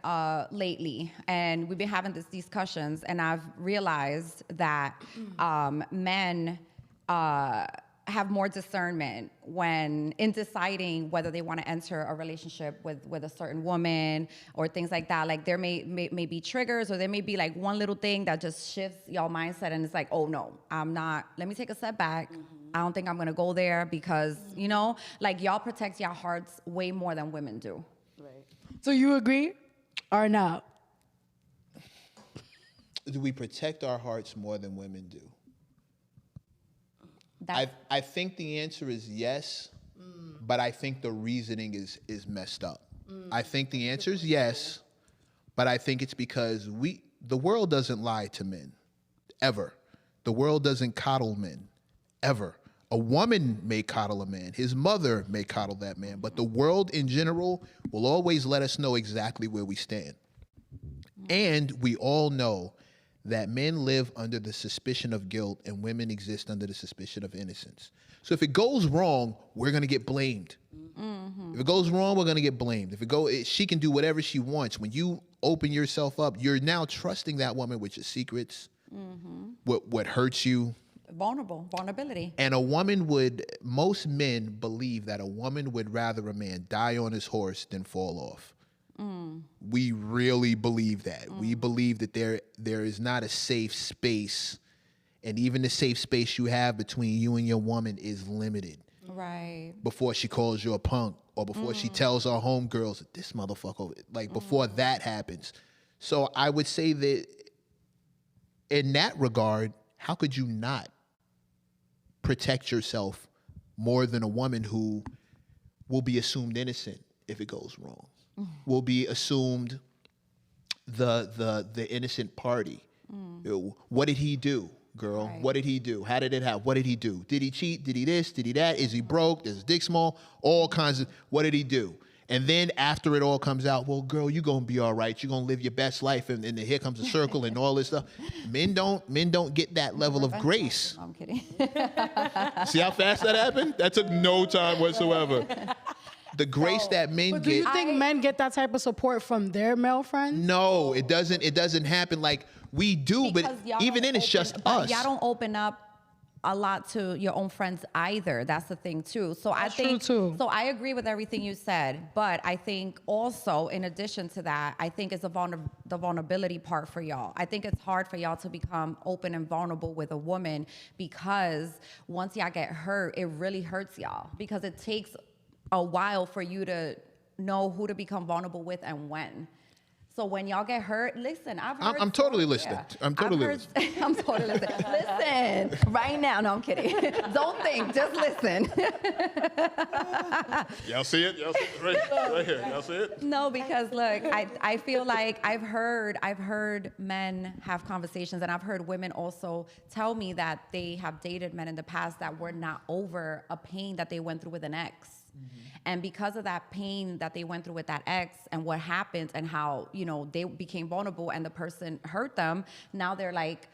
[SPEAKER 1] lately, and we've been having these discussions, and I've realized that men have more discernment when in deciding whether they want to enter a relationship with a certain woman or things like that. Like there may be triggers, or there may be like one little thing that just shifts y'all mindset, and it's like, oh no, I'm not. Let me take a step back. I don't think I'm gonna go there because like y'all protect your hearts way more than women do.
[SPEAKER 4] Right.
[SPEAKER 3] So you agree or not?
[SPEAKER 2] Do we protect our hearts more than women do?
[SPEAKER 1] That's
[SPEAKER 2] I think the answer is yes, but I think the reasoning is messed up. I think the answer is yes, but I think it's because the world doesn't lie to men, ever. The world doesn't coddle men, ever. A woman may coddle a man. His mother may coddle that man, but the world in general will always let us know exactly where we stand. And we all know that men live under the suspicion of guilt and women exist under the suspicion of innocence. So if it goes wrong, we're going to get blamed. If it goes wrong, we're going to get blamed. She can do whatever she wants. When you open yourself up, you're now trusting that woman with your secrets, what hurts you.
[SPEAKER 1] Vulnerability.
[SPEAKER 2] And most men believe that a woman would rather a man die on his horse than fall off. We really believe that. We believe that there is not a safe space, and even the safe space you have between you and your woman is limited.
[SPEAKER 1] Right.
[SPEAKER 2] Before she calls you a punk, or before she tells her homegirls, this motherfucker, like before that happens. So I would say that in that regard, how could you not protect yourself more than a woman who will be assumed innocent if it goes wrong? Will be assumed the innocent party. What did he do, girl?
[SPEAKER 1] Right.
[SPEAKER 2] What did he do? How did it happen? What did he do? Did he cheat? Did he this? Did he that? Is he broke? Is his dick small? All kinds of, what did he do? And then after it all comes out, well, girl, you're going to be all right. You're going to live your best life. And then here comes a circle and all this stuff. Men don't get that level of grace.
[SPEAKER 1] No, I'm kidding.
[SPEAKER 2] See how fast that happened? That took no time whatsoever. The grace that men
[SPEAKER 3] But
[SPEAKER 2] get.
[SPEAKER 3] do you think men get that type of support from their male friends?
[SPEAKER 2] No, it doesn't. It doesn't happen. Like we do,
[SPEAKER 1] Because
[SPEAKER 2] but
[SPEAKER 1] y'all
[SPEAKER 2] even
[SPEAKER 1] don't
[SPEAKER 2] then, it's just us.
[SPEAKER 1] Y'all don't open up a lot to your own friends either. That's the thing too. So
[SPEAKER 3] That's
[SPEAKER 1] I think
[SPEAKER 3] true, too.
[SPEAKER 1] So I agree with everything you said, but I think also in addition to that, I think it's the vulnerability part for y'all. I think it's hard for y'all to become open and vulnerable with a woman because once y'all get hurt, it really hurts y'all because it takes a while for you to know who to become vulnerable with and when. So when y'all get hurt, listen,
[SPEAKER 2] I'm totally listening. I'm totally listening.
[SPEAKER 1] I'm totally listening. Listen, right now. No, I'm kidding. Don't think, just listen.
[SPEAKER 2] Y'all see it? Y'all see it? Right here. Y'all see it?
[SPEAKER 1] No, because look, I feel like I've heard men have conversations, and I've heard women also tell me that they have dated men in the past that were not over a pain that they went through with an ex. And because of that pain that they went through with that ex and what happened and how, they became vulnerable and the person hurt them, now they're like,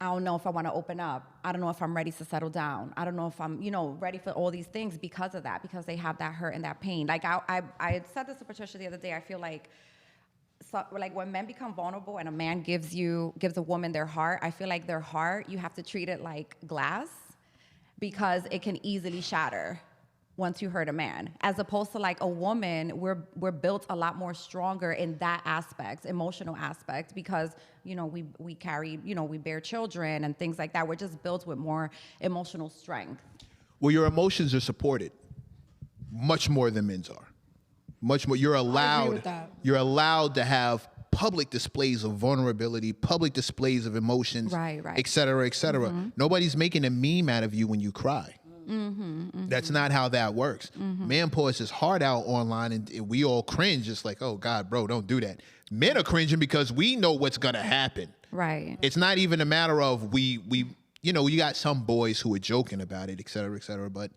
[SPEAKER 1] I don't know if I want to open up. I don't know if I'm ready to settle down. I don't know if I'm, ready for all these things because of that, because they have that hurt and that pain. Like I had said this to Patricia the other day. I feel like, when men become vulnerable and a man gives a woman their heart, I feel like their heart, you have to treat it like glass because it can easily shatter once you hurt a man, as opposed to like a woman, we're built a lot more stronger in that aspect, emotional aspect, because we carry, we bear children and things like that. We're just built with more emotional strength.
[SPEAKER 2] Well, your emotions are supported much more than men's are. Much more. You're allowed to have public displays of vulnerability, public displays of emotions,
[SPEAKER 1] right.
[SPEAKER 2] et cetera, et cetera. Nobody's making a meme out of you when you cry. That's not how that works. Man pours his heart out online and we all cringe. It's like, oh God, bro, don't do that. Men are cringing because we know what's gonna happen.
[SPEAKER 1] Right.
[SPEAKER 2] It's not even a matter of you got some boys who are joking about it, et cetera, but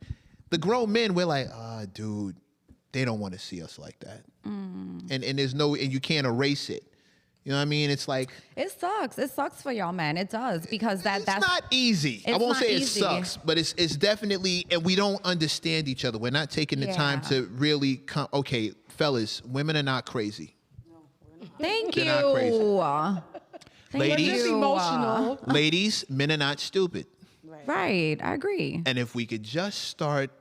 [SPEAKER 2] the grown men, we're like, dude, they don't want to see us like that. And there's and you can't erase it. You know what I mean? It's like
[SPEAKER 1] it sucks. It sucks for y'all, man. It does because that's
[SPEAKER 2] not easy. I won't say it sucks, but it's definitely, and we don't understand each other. We're not taking the time to really come. Okay, fellas, women are not crazy.
[SPEAKER 4] No, we're not.
[SPEAKER 1] Thank you.
[SPEAKER 2] They're not crazy.
[SPEAKER 1] Ladies,
[SPEAKER 3] emotional.
[SPEAKER 2] Ladies, men are not stupid.
[SPEAKER 1] Right, I agree.
[SPEAKER 2] And if we could just start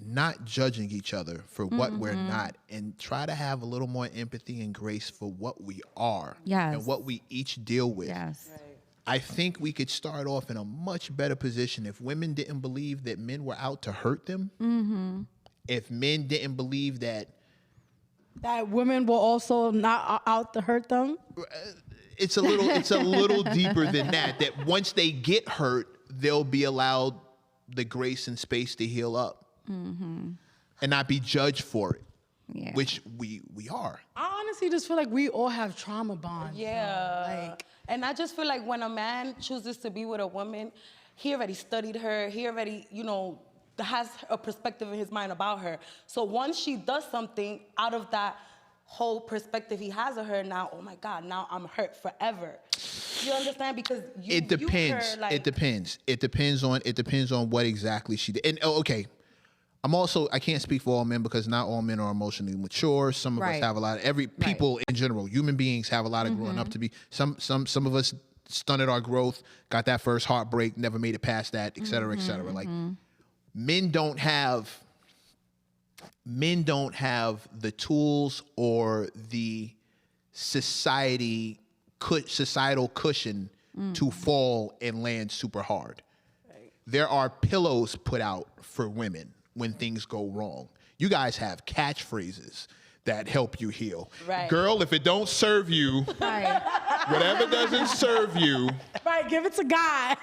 [SPEAKER 2] not judging each other for what we're not and try to have a little more empathy and grace for what we are and what we each deal with.
[SPEAKER 1] Yes.
[SPEAKER 4] Right.
[SPEAKER 2] I think we could start off in a much better position if women didn't believe that men were out to hurt them. If men didn't believe that
[SPEAKER 3] women will also not out to hurt them.
[SPEAKER 2] it's a little deeper than that. That once they get hurt, they'll be allowed the grace and space to heal up. And not be judged for it, which we are.
[SPEAKER 3] I honestly just feel like we all have trauma bonds.
[SPEAKER 4] Yeah. And I just feel like when a man chooses to be with a woman, he already studied her. He already, has a perspective in his mind about her. So once she does something out of that whole perspective he has of her, now, oh my God, now I'm hurt forever. You understand? Because you,
[SPEAKER 2] It depends.
[SPEAKER 4] You her, like,
[SPEAKER 2] It depends. It depends on what exactly she did. And okay, I can't speak for all men because not all men are emotionally mature. Some of us have a lot of people in general, human beings have a lot of growing up to be. Some of us stunted our growth, got that first heartbreak, never made it past that, et cetera, et cetera. Like men don't have the tools or the societal cushion to fall and land super hard. There are pillows put out for women when things go wrong. You guys have catchphrases that help you heal.
[SPEAKER 4] Right.
[SPEAKER 2] Girl, if it don't serve you, whatever doesn't serve you.
[SPEAKER 3] Right, give it to God.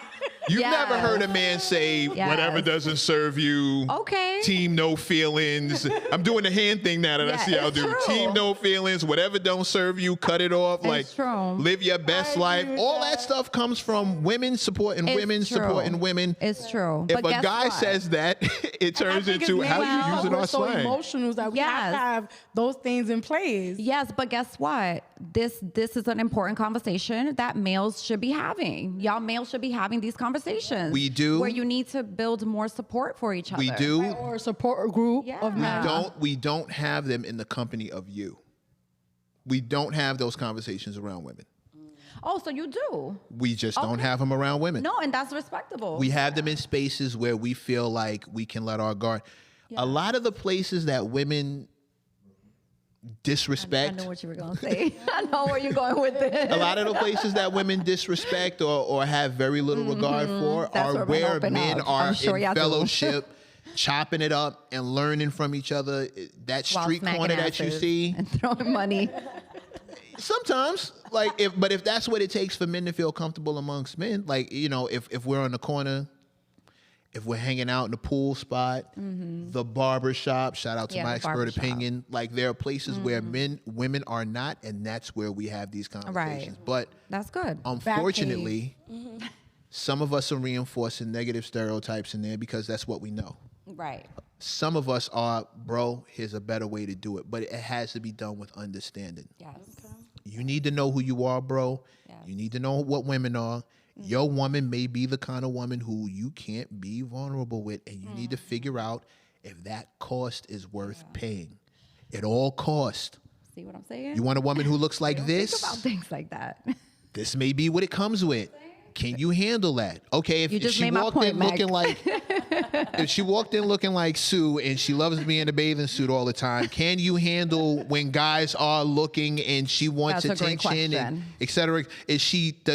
[SPEAKER 2] You've never heard a man say, whatever doesn't serve you.
[SPEAKER 1] Okay.
[SPEAKER 2] Team no feelings. I'm doing the hand thing now that I see y'all do.
[SPEAKER 1] True.
[SPEAKER 2] Team no feelings. Whatever don't serve you, cut it off.
[SPEAKER 1] It's true.
[SPEAKER 2] Live your best life. All that stuff comes from women supporting women supporting women.
[SPEAKER 1] It's true.
[SPEAKER 2] If
[SPEAKER 1] But
[SPEAKER 2] a
[SPEAKER 1] guess
[SPEAKER 2] guy
[SPEAKER 1] what?
[SPEAKER 2] says that, it turns into how you using our
[SPEAKER 3] We're so
[SPEAKER 2] slang.
[SPEAKER 3] emotional that we have to have those things in place.
[SPEAKER 1] Yes, but guess what? This is an important conversation that males should be having. Y'all males should be having these conversations.
[SPEAKER 2] We do.
[SPEAKER 1] Where you need to build more support for each other.
[SPEAKER 2] We do.
[SPEAKER 3] Or a support group of men.
[SPEAKER 2] We don't have them in the company of you. We don't have those conversations around women.
[SPEAKER 1] Oh, so you do?
[SPEAKER 2] We just don't have them around women.
[SPEAKER 1] No, and that's respectable.
[SPEAKER 2] We have them in spaces where we feel like we can let our guard. A lot of the places that women disrespect.
[SPEAKER 1] I know what you were going to say. I know where you're going with this.
[SPEAKER 2] A lot of the places that women disrespect or have very little regard for
[SPEAKER 1] That's
[SPEAKER 2] are
[SPEAKER 1] where
[SPEAKER 2] where
[SPEAKER 1] men
[SPEAKER 2] men
[SPEAKER 1] open up.
[SPEAKER 2] are
[SPEAKER 1] I'm sure
[SPEAKER 2] in
[SPEAKER 1] y'all do.
[SPEAKER 2] fellowship, chopping it up and learning from each other. That
[SPEAKER 1] While
[SPEAKER 2] street
[SPEAKER 1] smacking
[SPEAKER 2] corner that you
[SPEAKER 1] asses
[SPEAKER 2] see.
[SPEAKER 1] and throwing money.
[SPEAKER 2] Sometimes, but if that's what it takes for men to feel comfortable amongst men, if we're on the corner, if we're hanging out in the pool spot, the barber shop, shout out to my expert opinion, there are places where women are not, and that's where we have these conversations. But
[SPEAKER 1] that's good.
[SPEAKER 2] Unfortunately, some of us are reinforcing negative stereotypes in there because that's what we know.
[SPEAKER 1] Right.
[SPEAKER 2] Some of us are, bro, here's a better way to do it, but it has to be done with understanding.
[SPEAKER 1] Yes. Okay.
[SPEAKER 2] You need to know who you are, bro.
[SPEAKER 1] Yes.
[SPEAKER 2] You need to know what women are. Your woman may be the kind of woman who you can't be vulnerable with, and you need to figure out if that cost is worth paying. It all costs.
[SPEAKER 1] See what I'm saying?
[SPEAKER 2] You want a woman who looks like this?
[SPEAKER 1] Think about things like that.
[SPEAKER 2] This may be what it comes with. Can you handle that? Okay, if she walked in looking like Sue and she loves me in a bathing suit all the time, can you handle when guys are looking and she wants attention and et cetera? Does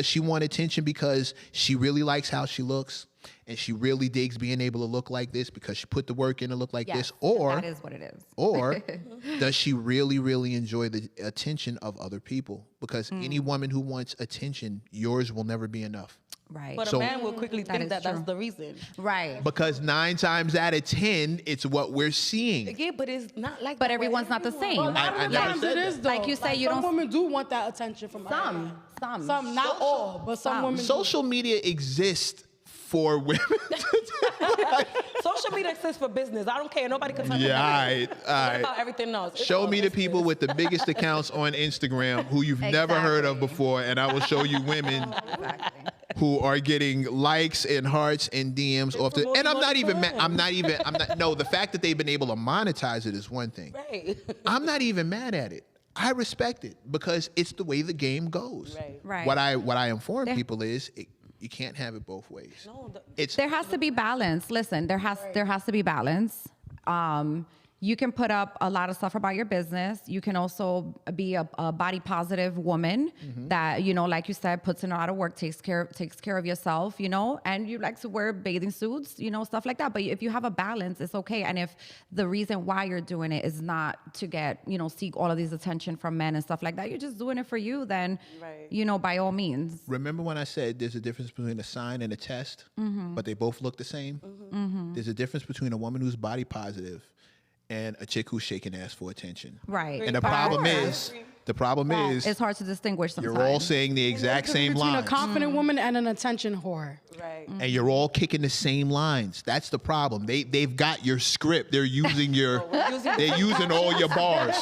[SPEAKER 2] she want attention because she really likes how she looks and she really digs being able to look like this because she put the work in to look like this? Or
[SPEAKER 1] that is what it is.
[SPEAKER 2] Or does she really, really enjoy the attention of other people? Because any woman who wants attention, yours will never be enough.
[SPEAKER 1] Right.
[SPEAKER 4] But a man will quickly think that that's the reason.
[SPEAKER 1] Right.
[SPEAKER 2] Because 9 times out of 10, it's what we're seeing.
[SPEAKER 4] Yeah, but it's not like
[SPEAKER 1] But
[SPEAKER 4] that
[SPEAKER 1] everyone's not the same.
[SPEAKER 3] Well, a lot of the times it is, though.
[SPEAKER 1] Like you say, you
[SPEAKER 3] some
[SPEAKER 1] don't.
[SPEAKER 3] women do want that attention from
[SPEAKER 1] Some,
[SPEAKER 3] not all, but some women.
[SPEAKER 2] Social media exists for women.
[SPEAKER 4] Social media exists for business. I don't care. Nobody can touch
[SPEAKER 2] Yeah, all right.
[SPEAKER 4] What about everything else? It's
[SPEAKER 2] Show
[SPEAKER 4] all
[SPEAKER 2] me the
[SPEAKER 4] business.
[SPEAKER 2] people with the biggest accounts on Instagram who you've never heard of before, and I will show you women who are getting likes and hearts and DMs off the. And I'm not even. No, the fact that they've been able to monetize it is one thing.
[SPEAKER 4] Right.
[SPEAKER 2] I'm not even mad at it. I respect it because it's the way the game goes.
[SPEAKER 1] Right.
[SPEAKER 2] What I inform people is you can't have it both ways.
[SPEAKER 4] No,
[SPEAKER 1] There has to be balance. Listen, there has to be balance. You can put up a lot of stuff about your business. You can also be a body positive woman that, like you said, puts in a lot of work, takes care of yourself, and you like to wear bathing suits, stuff like that. But if you have a balance, it's okay. And if the reason why you're doing it is not to get, seek all of these attention from men and stuff like that, you're just doing it for you, then, by all means.
[SPEAKER 2] Remember when I said there's a difference between a sign and a test, but they both look the same? There's a difference between a woman who's body positive and a chick who's shaking ass for attention.
[SPEAKER 1] Right.
[SPEAKER 2] And the problem is, The problem is
[SPEAKER 1] It's hard to distinguish sometimes.
[SPEAKER 2] you're all saying the exact same
[SPEAKER 3] between
[SPEAKER 2] lines.
[SPEAKER 3] a confident woman and an attention whore.
[SPEAKER 4] Right.
[SPEAKER 2] And you're all kicking the same lines. That's the problem. They've got your script. They're using they're using all your bars.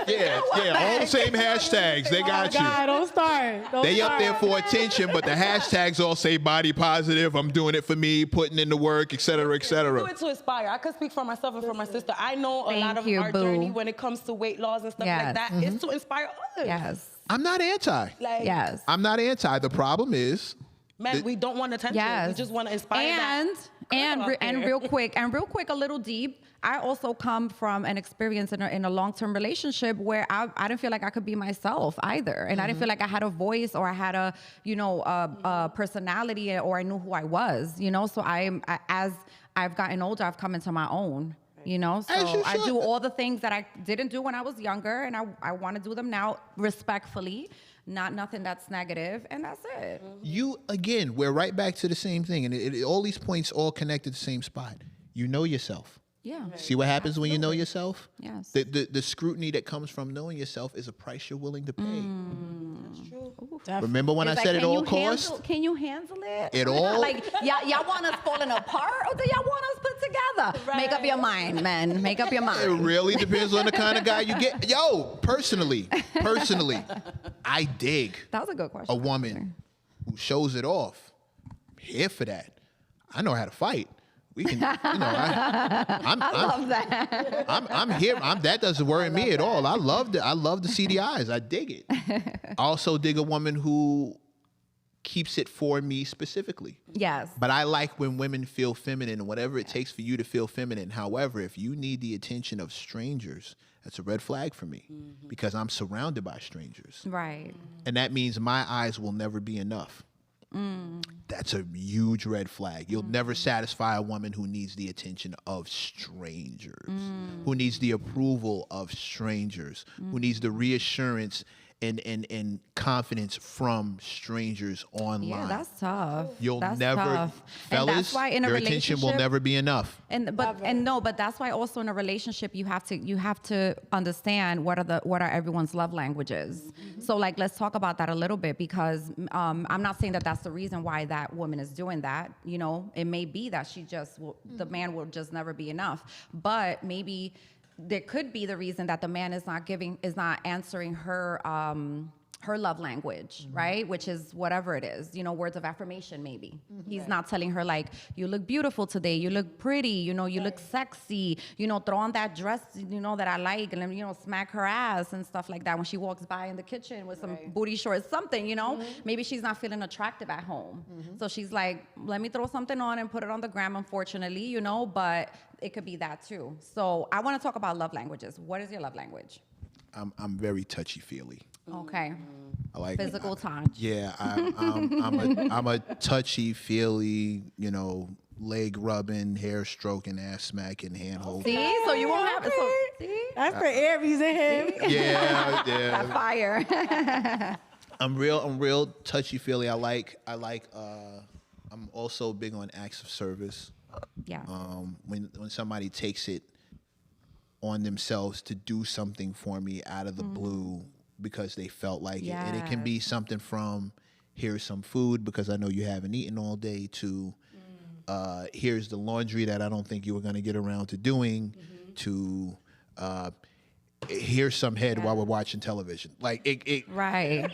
[SPEAKER 2] Yeah, all the same hashtags. They got you.
[SPEAKER 3] God, don't start.
[SPEAKER 2] They up there for attention, but the hashtags all say body positive. I'm doing it for me, putting in the work, et cetera, et
[SPEAKER 4] Do
[SPEAKER 2] cetera.
[SPEAKER 4] it to inspire. I could speak for myself and for my sister. I know a lot of
[SPEAKER 1] you,
[SPEAKER 4] our
[SPEAKER 1] boo.
[SPEAKER 4] journey when it comes to weight loss and stuff like that is to inspire others.
[SPEAKER 1] Yes.
[SPEAKER 2] I'm not anti.
[SPEAKER 4] Like,
[SPEAKER 1] Yes.
[SPEAKER 2] I'm not anti. The problem is,
[SPEAKER 4] man, we don't want attention.
[SPEAKER 1] Yes.
[SPEAKER 4] We just want to inspire that
[SPEAKER 1] And
[SPEAKER 4] girl out there.
[SPEAKER 1] real quick, a little deep. I also come from an experience in a long-term relationship where I didn't feel like I could be myself either, and I didn't feel like I had a voice or I had a personality or I knew who I was. So as I've gotten older, I've come into my own. So
[SPEAKER 2] As you
[SPEAKER 1] I
[SPEAKER 2] should.
[SPEAKER 1] do all the things that I didn't do when I was younger, and I want to do them now respectfully. Not nothing that's negative, and that's it.
[SPEAKER 2] we're right back to the same thing. And all these points all connect to the same spot. You know yourself.
[SPEAKER 1] Yeah.
[SPEAKER 2] See what happens when you know yourself?
[SPEAKER 1] Yes.
[SPEAKER 2] The scrutiny that comes from knowing yourself is a price you're willing to pay.
[SPEAKER 4] That's true.
[SPEAKER 2] Remember when I
[SPEAKER 1] It's
[SPEAKER 2] said
[SPEAKER 1] like,
[SPEAKER 2] it all cost?
[SPEAKER 1] Can you handle it?
[SPEAKER 2] It all-
[SPEAKER 1] Like, y'all want us falling apart, or do y'all want us put together? Make up your mind, man. Make up your
[SPEAKER 2] It
[SPEAKER 1] mind.
[SPEAKER 2] really depends on the kind of guy you get. Yo, personally, I dig
[SPEAKER 1] That was a good question.
[SPEAKER 2] a woman who shows it off. I'm here for that. I know how to fight. We can, I'm
[SPEAKER 1] Love that.
[SPEAKER 2] I'm here. That doesn't worry me at all. I love the CDIs. I dig it. I also dig a woman who keeps it for me specifically.
[SPEAKER 1] Yes.
[SPEAKER 2] But I like when women feel feminine and whatever it takes for you to feel feminine. However, if you need the attention of strangers, that's a red flag for me because I'm surrounded by strangers.
[SPEAKER 1] Right.
[SPEAKER 2] And that means my eyes will never be enough. That's a huge red flag. You'll never satisfy a woman who needs the attention of strangers, who needs the approval of strangers, who needs the reassurance and confidence from strangers online.
[SPEAKER 1] Yeah, that's tough.
[SPEAKER 2] You'll
[SPEAKER 1] That's
[SPEAKER 2] never,
[SPEAKER 1] tough. And
[SPEAKER 2] fellas,
[SPEAKER 1] that's why in a
[SPEAKER 2] your attention will
[SPEAKER 1] relationship-
[SPEAKER 2] never be enough.
[SPEAKER 1] But that's why also in a relationship you have to understand what are everyone's love languages. So like let's talk about that a little bit because I'm not saying that that's the reason why that woman is doing that. It may be that the man will just never be enough, but maybe there could be the reason that the man is not answering her love language, right? Which is whatever it is, words of affirmation maybe. He's not telling her like, you look beautiful today, you look pretty, you look sexy, throw on that dress, that I like, and then, smack her ass and stuff like that when she walks by in the kitchen with some booty shorts, something, Maybe she's not feeling attractive at home. So she's like, let me throw something on and put it on the gram, unfortunately, but it could be that too. So I want to talk about love languages. What is your love language?
[SPEAKER 2] I'm very touchy-feely.
[SPEAKER 1] Okay.
[SPEAKER 2] I like
[SPEAKER 1] Physical touch.
[SPEAKER 2] Yeah, I'm a touchy-feely, leg rubbing, hair stroking, ass smacking, hand holding.
[SPEAKER 1] See, so you won't have so see
[SPEAKER 3] That's for Aries in him.
[SPEAKER 2] Yeah.
[SPEAKER 1] that fire.
[SPEAKER 2] I'm real touchy-feely. I'm also big on acts of service.
[SPEAKER 1] Yeah.
[SPEAKER 2] When somebody takes it on themselves to do something for me out of the blue because they felt like it. And it can be something from here's some food because I know you haven't eaten all day to here's the laundry that I don't think you were going to get around to doing to here's some head while we're watching television. Like it
[SPEAKER 1] Right.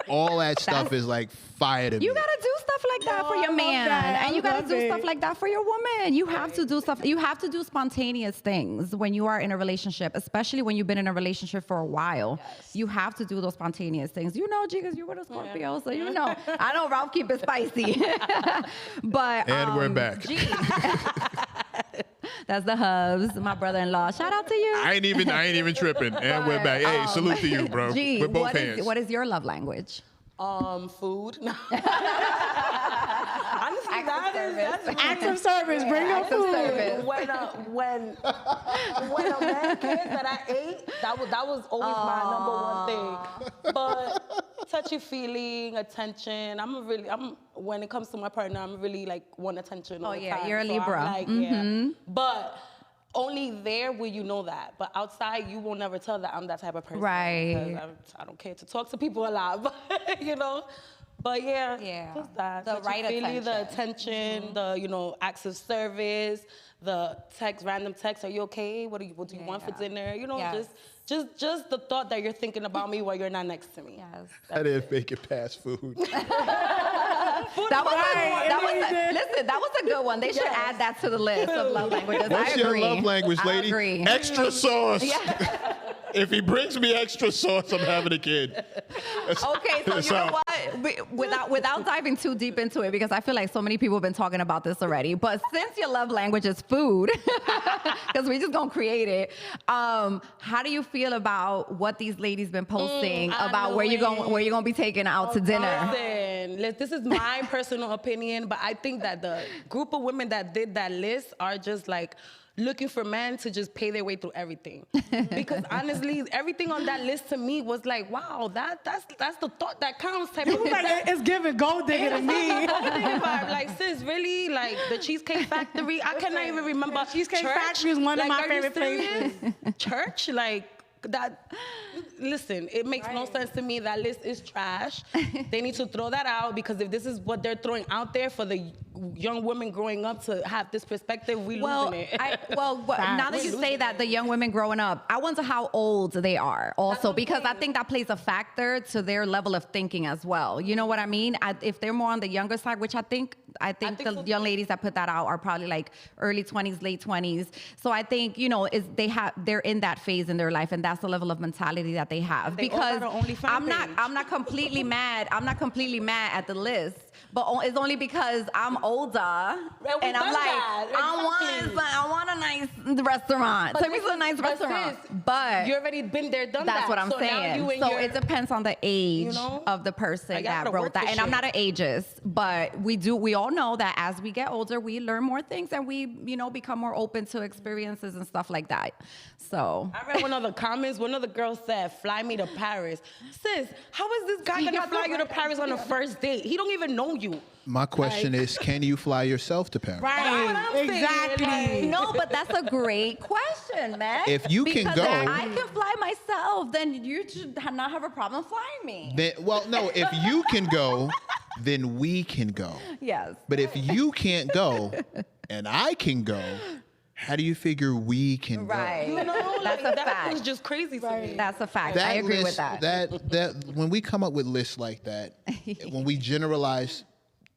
[SPEAKER 2] all that stuff is like fire to me.
[SPEAKER 1] You gotta do stuff like that for your man, and you gotta do stuff like that for your woman. You have to do stuff. You have to do spontaneous things when you are in a relationship, especially when you've been in a relationship for a while. You have to do those spontaneous things. Because you were a Scorpio, so I know Ralph keep it spicy. But
[SPEAKER 2] And we're back.
[SPEAKER 1] Gee. That's the hubs, my brother-in-law. Shout out to you.
[SPEAKER 2] I ain't even tripping. And we're back. Hey, salute to you, bro.
[SPEAKER 1] Gee,
[SPEAKER 2] With both hands.
[SPEAKER 1] what is your love language?
[SPEAKER 4] Food. Honestly, that's
[SPEAKER 3] Active service, bring your food.
[SPEAKER 4] when a man cares that I ate, that was always my number one thing. But touchy feeling, attention. When it comes to my partner, I'm really like want attention all the time.
[SPEAKER 1] You're a
[SPEAKER 4] So
[SPEAKER 1] Libra.
[SPEAKER 4] I'm like, yeah. But only there will you know that. But outside, you will never tell that I'm that type of person.
[SPEAKER 1] Right.
[SPEAKER 4] Because I don't care to talk to people a lot, but, you know. But yeah, just that.
[SPEAKER 1] The right attention.
[SPEAKER 4] The attention, the acts of service, the text, random text. Are you okay? What do you want for dinner? You know, just the thought that you're thinking about me while you're not next to me.
[SPEAKER 1] Yes.
[SPEAKER 2] I didn't make it past food.
[SPEAKER 1] That was a good one. They should add that to the list of love languages.
[SPEAKER 2] What's
[SPEAKER 1] I agree.
[SPEAKER 2] your love language, lady?
[SPEAKER 1] I agree.
[SPEAKER 2] Extra sauce. If he brings me extra sauce, I'm having a kid.
[SPEAKER 1] Okay, so you know what? Without diving too deep into it, because I feel like so many people have been talking about this already. But since your love language is food, because we're just gonna create it, how do you feel about what these ladies been posting about where you're gonna be taken out to dinner?
[SPEAKER 4] Listen, this is my personal opinion, but I think that the group of women that did that list are just like looking for men to just pay their way through everything. Because honestly, everything on that list to me was like, wow, that's the thought that counts type of thing.
[SPEAKER 3] It's giving gold digger to me.
[SPEAKER 4] Like, sis, really? Like, the Cheesecake Factory? I cannot even remember.
[SPEAKER 3] Cheesecake Factory is one of my favorite places.
[SPEAKER 4] Church? Like, that... Listen, it makes no sense to me. That list is trash. They need to throw that out, because if this is what they're throwing out there for the young women growing up to have this perspective, losing it.
[SPEAKER 1] Now that you say that, the young women growing up, I wonder how old they are also, because I think that plays a factor to their level of thinking as well. You know what I mean? If they're more on the younger side, which I think the
[SPEAKER 4] so.
[SPEAKER 1] young ladies that put that out are probably like early 20s, late 20s. So I think, they're in that phase in their life, and that's the level of mentality that they have. Because I'm not completely mad. I'm not completely mad at the list, but it's only because I'm older and I'm like, I want a nice restaurant. Take me to a nice restaurant. But
[SPEAKER 4] you already been there, done that.
[SPEAKER 1] That's what I'm saying. So it depends on the age of the person that wrote that. And I'm not an ageist, but we all know that as we get older, we learn more things and we, become more open to experiences and stuff like that. So
[SPEAKER 4] I read one of the comments. One of the girls said, "Fly me to Paris." Sis, how is this guy gonna fly you to Paris on the first date? He don't even know you.
[SPEAKER 2] My question is, can you fly yourself to Paris?
[SPEAKER 3] Right, exactly.
[SPEAKER 1] No, but that's a great question, man.
[SPEAKER 2] If you can go,
[SPEAKER 1] if I can fly myself, then you should not have a problem flying me.
[SPEAKER 2] If you can go, then we can go.
[SPEAKER 1] Yes.
[SPEAKER 2] But if you can't go and I can go, how do you figure we can go?
[SPEAKER 1] Right. That's a fact.
[SPEAKER 4] That was just crazy to me.
[SPEAKER 1] That's a fact. I agree with that.
[SPEAKER 2] That when we come up with lists like that, when we generalize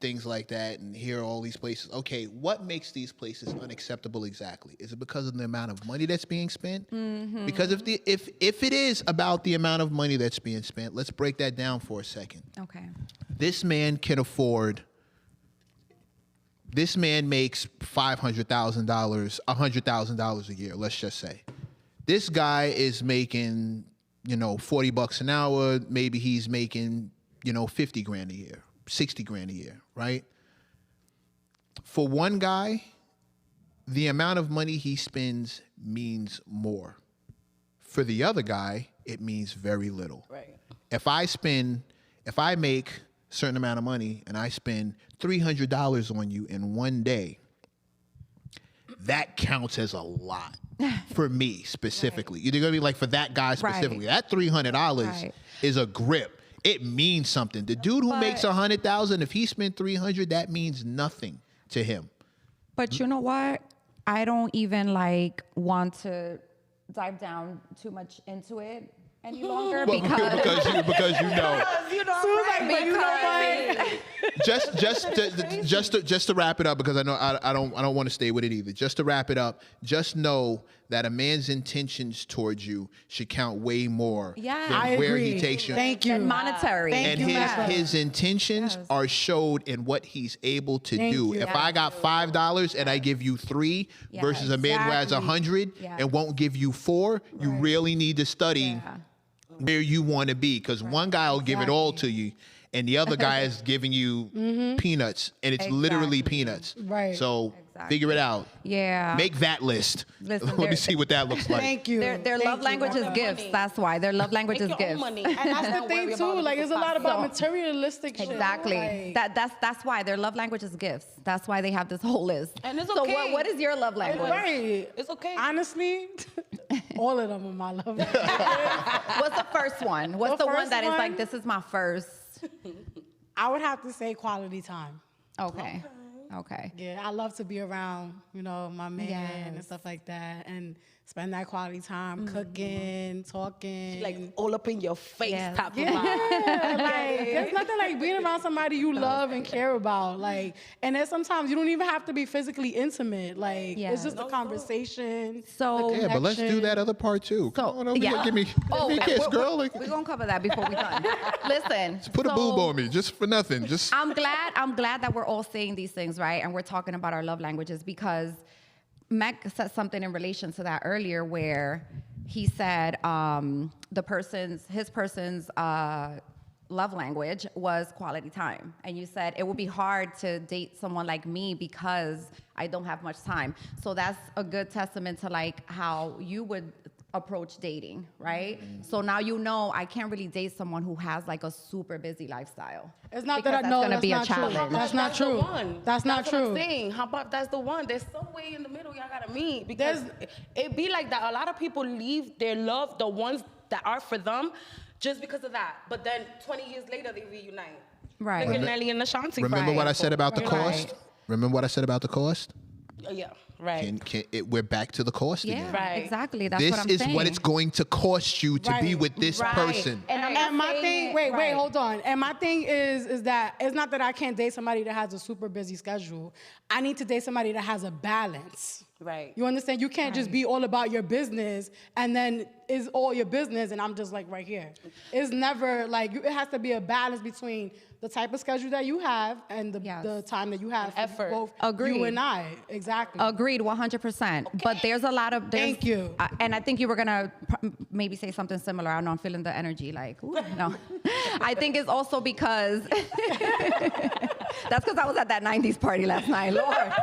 [SPEAKER 2] things like that and hear all these places, okay, what makes these places unacceptable exactly? Is it because of the amount of money that's being spent? Mm-hmm. Because if it is about the amount of money that's being spent, let's break that down for a second.
[SPEAKER 1] Okay.
[SPEAKER 2] This man makes $500,000, $100,000 a year, let's just say. This guy is making, $40 an hour. Maybe he's making, 50 grand a year, 60 grand a year, right? For one guy, the amount of money he spends means more. For the other guy, it means very little.
[SPEAKER 4] Right.
[SPEAKER 2] If I make a certain amount of money and I spend $300 on you in one day, that counts as a lot for me specifically. You're gonna be like, for that guy specifically, that $300 is a grip. It means something. The dude who makes $100,000, if he spent $300, that means nothing to him.
[SPEAKER 1] But you know what? I don't even want to dive down too much into it any longer because you know. Just to wrap it up, because I know I don't want to stay with it either. Just to wrap it up, just know that a man's intentions towards you should count way more than where he takes you.
[SPEAKER 3] Thank you.
[SPEAKER 1] Monetary.
[SPEAKER 3] Thank you.
[SPEAKER 2] His intentions are showed in what he's able to do.
[SPEAKER 3] You.
[SPEAKER 2] If I got $5 and I give you $3 versus a man who has 100 and won't give you 4, you really need to study where you want to be, because one guy will give it all to you and the other guy is giving you peanuts, and it's literally peanuts.
[SPEAKER 3] Right.
[SPEAKER 2] So figure it out.
[SPEAKER 1] Yeah.
[SPEAKER 2] Make that list.
[SPEAKER 1] Listen,
[SPEAKER 2] Let me
[SPEAKER 1] there-
[SPEAKER 2] see what that looks like.
[SPEAKER 3] Thank you.
[SPEAKER 1] Their
[SPEAKER 3] Thank
[SPEAKER 1] love
[SPEAKER 3] you.
[SPEAKER 1] language is
[SPEAKER 4] Make
[SPEAKER 1] gifts.
[SPEAKER 4] money.
[SPEAKER 1] That's why their love language
[SPEAKER 4] Make
[SPEAKER 1] is
[SPEAKER 4] your own
[SPEAKER 1] gifts.
[SPEAKER 4] money. And that's
[SPEAKER 3] That's the thing too. Like it's a lot about materialistic shit.
[SPEAKER 1] Exactly.
[SPEAKER 3] Like,
[SPEAKER 1] That's why their love language is gifts. That's why they have this whole list.
[SPEAKER 4] And it's
[SPEAKER 1] So
[SPEAKER 4] okay.
[SPEAKER 1] what is your love language?
[SPEAKER 3] right.
[SPEAKER 4] It's okay.
[SPEAKER 3] Honestly, all of them are my love.
[SPEAKER 1] What's the first one? What's the one
[SPEAKER 3] first
[SPEAKER 1] that is like,
[SPEAKER 3] one?
[SPEAKER 1] this is my first?
[SPEAKER 3] I would have to say quality time.
[SPEAKER 1] Okay. Okay.
[SPEAKER 3] Yeah, I love to be around, my man and
[SPEAKER 1] Yes.
[SPEAKER 3] stuff like that, and spend that quality time cooking, talking.
[SPEAKER 4] Like all up in your face
[SPEAKER 1] Yes.
[SPEAKER 4] type of
[SPEAKER 3] Yeah,
[SPEAKER 4] vibe.
[SPEAKER 3] like there's nothing like being around somebody you love and care about. Like, and then sometimes you don't even have to be physically intimate. Like,
[SPEAKER 1] Yes.
[SPEAKER 3] it's just a conversation.
[SPEAKER 1] So-
[SPEAKER 3] the
[SPEAKER 2] Yeah, but let's do
[SPEAKER 3] connection.
[SPEAKER 2] that other part too. Come on over here, give me a kiss, girl. Like,
[SPEAKER 1] We're gonna cover that before we're done. Listen.
[SPEAKER 2] put a
[SPEAKER 1] so
[SPEAKER 2] boob on me, just for nothing. Just
[SPEAKER 1] I'm glad that we're all saying these things, right? And we're talking about our love languages because Meg said something in relation to that earlier where he said his person's love language was quality time. And you said it would be hard to date someone like me because I don't have much time. So that's a good testament to like how you would approach dating, right? So now I can't really date someone who has like a super busy lifestyle.
[SPEAKER 3] It's not
[SPEAKER 1] Because
[SPEAKER 3] that I
[SPEAKER 1] that's
[SPEAKER 3] know
[SPEAKER 1] gonna
[SPEAKER 3] that's
[SPEAKER 1] be a
[SPEAKER 3] not true.
[SPEAKER 1] challenge.
[SPEAKER 3] That's not
[SPEAKER 4] the
[SPEAKER 3] true.
[SPEAKER 4] one.
[SPEAKER 3] That's not
[SPEAKER 4] what
[SPEAKER 3] true.
[SPEAKER 4] I'm saying. How about that's the one? There's some way in the middle y'all gotta meet because it be like that. A lot of people leave their love, the ones that are for them, just because of that. But then 20 years later they reunite.
[SPEAKER 1] Right.
[SPEAKER 4] Look at Nelly and Ashanti.
[SPEAKER 2] remember what I said about the
[SPEAKER 1] Right.
[SPEAKER 2] cost? Remember what I said about the cost?
[SPEAKER 4] Yeah, right.
[SPEAKER 2] We're back to the cost
[SPEAKER 1] Yeah,
[SPEAKER 2] again.
[SPEAKER 4] Right.
[SPEAKER 1] exactly. That's
[SPEAKER 2] This
[SPEAKER 1] what I'm
[SPEAKER 2] is
[SPEAKER 1] saying.
[SPEAKER 2] what it's going to cost you to be
[SPEAKER 3] Right.
[SPEAKER 2] with this
[SPEAKER 1] Right.
[SPEAKER 2] person.
[SPEAKER 1] And I'm not
[SPEAKER 3] And my
[SPEAKER 1] saying
[SPEAKER 3] thing,
[SPEAKER 1] it-
[SPEAKER 3] wait,
[SPEAKER 1] right.
[SPEAKER 3] hold on. And my thing is that it's not that I can't date somebody that has a super busy schedule. I need to date somebody that has a balance.
[SPEAKER 4] Right.
[SPEAKER 3] You understand? You can't just be all about your business and then it's all your business and I'm just like right here. It's never like, it has to be a balance between the type of schedule that you have and the time that you have for
[SPEAKER 4] effort.
[SPEAKER 3] both
[SPEAKER 1] Agreed.
[SPEAKER 3] you and I. Exactly.
[SPEAKER 1] Agreed, 100%. But there's a lot of.
[SPEAKER 3] Thank you.
[SPEAKER 1] And I think you were gonna maybe say something similar. I don't know. I'm feeling the energy. Like, ooh, no. I think it's also because that's because I was at that '90s party last night. Lord.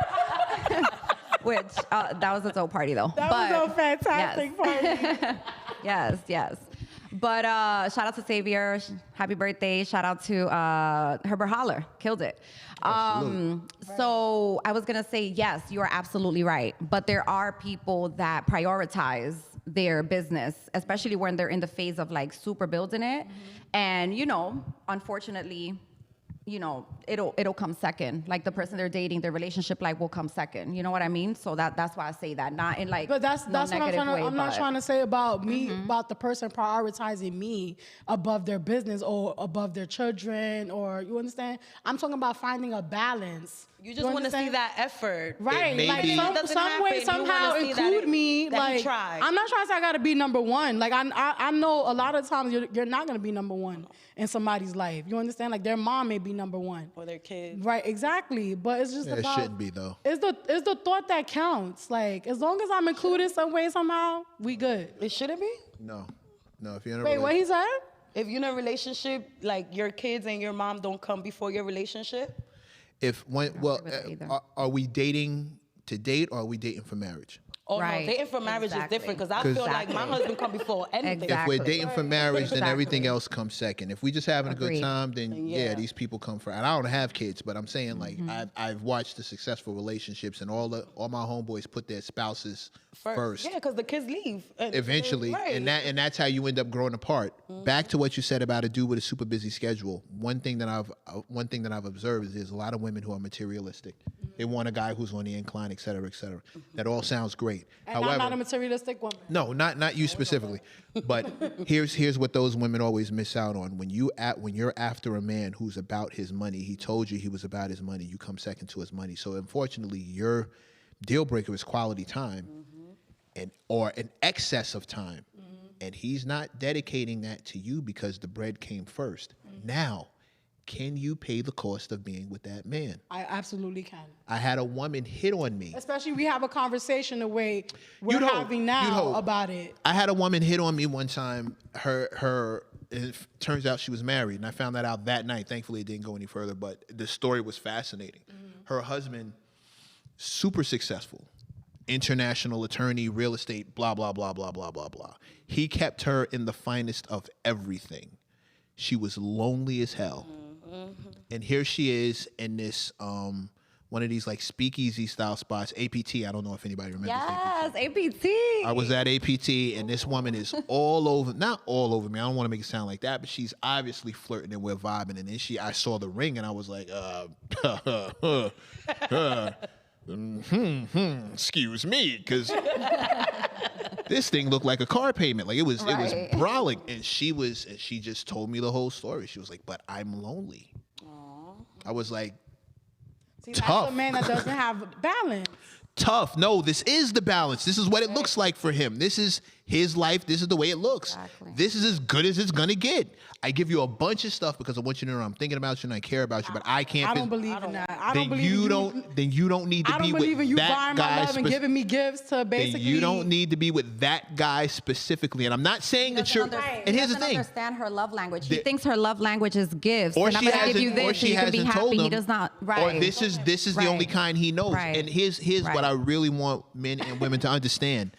[SPEAKER 1] Which that was a dope party though.
[SPEAKER 3] That was a fantastic party.
[SPEAKER 1] Yes. But shout out to Xavier. Happy birthday. Shout out to Herbert Holler. Killed it. So I was going to say, yes, you are absolutely right. But there are people that prioritize their business, especially when they're in the phase of like super building it. And, unfortunately, it'll come second. Like the person they're dating, their relationship like will come second. You know what I mean? So that's why I say that, not in like
[SPEAKER 3] But that's
[SPEAKER 1] no
[SPEAKER 3] what I'm
[SPEAKER 1] negative
[SPEAKER 3] trying to.
[SPEAKER 1] way,
[SPEAKER 3] I'm not
[SPEAKER 1] but-
[SPEAKER 3] trying to say about me, about the person prioritizing me above their business or above their children, or you understand? I'm talking about finding a balance.
[SPEAKER 4] You just want to see
[SPEAKER 3] understand?
[SPEAKER 4] that effort.
[SPEAKER 3] Right,
[SPEAKER 2] may
[SPEAKER 3] like
[SPEAKER 2] be-
[SPEAKER 3] some way,
[SPEAKER 4] you
[SPEAKER 3] somehow
[SPEAKER 4] wanna see that
[SPEAKER 3] include me.
[SPEAKER 4] that he
[SPEAKER 3] Like
[SPEAKER 4] tried.
[SPEAKER 3] I'm not trying to say I gotta be number one. Like I know a lot of times you're not gonna be number one in somebody's life. You understand? Like their mom may be number one.
[SPEAKER 4] Or their kids.
[SPEAKER 3] Right, exactly. But it's just
[SPEAKER 2] Yeah, it
[SPEAKER 3] about.
[SPEAKER 2] shouldn't be though.
[SPEAKER 3] It's the thought that counts. Like as long as I'm included some way somehow, we good.
[SPEAKER 4] It shouldn't be.
[SPEAKER 2] No. If you're in a
[SPEAKER 3] Wait, what he said?
[SPEAKER 4] If you're in a relationship, like your kids and your mom don't come before your relationship.
[SPEAKER 2] Are we dating to date or are we dating for marriage?
[SPEAKER 4] Oh
[SPEAKER 1] Right.
[SPEAKER 4] no, dating for marriage
[SPEAKER 1] Exactly.
[SPEAKER 4] is different because I feel like my husband come before anything.
[SPEAKER 1] Exactly.
[SPEAKER 2] If we're dating for marriage, then
[SPEAKER 1] Exactly.
[SPEAKER 2] everything else comes second. If we just having a good
[SPEAKER 1] Agreed.
[SPEAKER 2] time, then
[SPEAKER 4] Yeah.
[SPEAKER 2] these people come first. And I don't have kids, but I'm saying like I've watched the successful relationships, and all my homeboys put their spouses first.
[SPEAKER 4] Yeah, because the kids leave.
[SPEAKER 2] Eventually,
[SPEAKER 4] Right.
[SPEAKER 2] and that's how you end up growing apart. Back to what you said about a dude with a super busy schedule. One thing that I've observed is there's a lot of women who are materialistic. They want a guy who's on the incline, et cetera, et cetera. That all sounds great.
[SPEAKER 3] And I'm not a materialistic woman.
[SPEAKER 2] No, not you specifically. But here's what those women always miss out on. When you're after a man who's about his money, he told you he was about his money, you come second to his money. So unfortunately, your deal breaker is quality time or an excess of time. And he's not dedicating that to you because the bread came first. Now, can you pay the cost of being with that man?
[SPEAKER 3] I absolutely can.
[SPEAKER 2] I had a woman hit on me.
[SPEAKER 3] Especially we have a conversation the way we're
[SPEAKER 2] You'd hope.
[SPEAKER 3] having
[SPEAKER 2] You'd
[SPEAKER 3] now
[SPEAKER 2] hope.
[SPEAKER 3] about it.
[SPEAKER 2] I had a woman hit on me one time. It turns out she was married, and I found that out that night. Thankfully, it didn't go any further, but the story was fascinating. Her husband, super successful, international attorney, real estate, blah, blah, blah, blah, blah, blah, blah. He kept her in the finest of everything. She was lonely as hell. And here she is in this one of these like speakeasy style spots, APT. I don't know if anybody remembers APT.
[SPEAKER 1] Yes, APT.
[SPEAKER 2] I was at APT, and this woman is all over, not all over me. I don't want to make it sound like that, but she's obviously flirting and we're vibing. And then I saw the ring, and I was like, excuse me, because this thing looked like a car payment. Like it was brawling. And she just told me the whole story. She was like, but I'm lonely. Aww. I was like,
[SPEAKER 3] See,
[SPEAKER 2] tough.
[SPEAKER 3] that's a man that doesn't have balance.
[SPEAKER 2] Tough. No, this is the balance. This is what it looks like for him. This is his life. This is the way it looks.
[SPEAKER 1] Exactly.
[SPEAKER 2] This is as good as it's gonna get. I give you a bunch of stuff because I want you to know I'm thinking about you and I care about you, but I can't.
[SPEAKER 3] I don't believe in that. I don't
[SPEAKER 2] Then
[SPEAKER 3] believe
[SPEAKER 2] you
[SPEAKER 3] in
[SPEAKER 2] don't. Then you don't need to
[SPEAKER 3] I
[SPEAKER 2] be
[SPEAKER 3] don't believe in
[SPEAKER 2] with
[SPEAKER 3] you
[SPEAKER 2] that
[SPEAKER 3] buying my
[SPEAKER 2] guy.
[SPEAKER 3] love and giving me gifts to basically.
[SPEAKER 2] Then you don't need to be with that guy specifically. And I'm not saying that you're. And here's the thing.
[SPEAKER 1] Understand her love language. He thinks her love language is gifts.
[SPEAKER 2] Or
[SPEAKER 1] and I'm
[SPEAKER 2] she
[SPEAKER 1] gonna give you
[SPEAKER 2] hasn't. Or
[SPEAKER 1] this so
[SPEAKER 2] she
[SPEAKER 1] you can be
[SPEAKER 2] hasn't
[SPEAKER 1] happy.
[SPEAKER 2] told
[SPEAKER 1] He
[SPEAKER 2] him.
[SPEAKER 1] does not. Right.
[SPEAKER 2] Or this is the only kind he knows.
[SPEAKER 1] Right.
[SPEAKER 2] And here's
[SPEAKER 1] Right.
[SPEAKER 2] what I really want men and women to understand.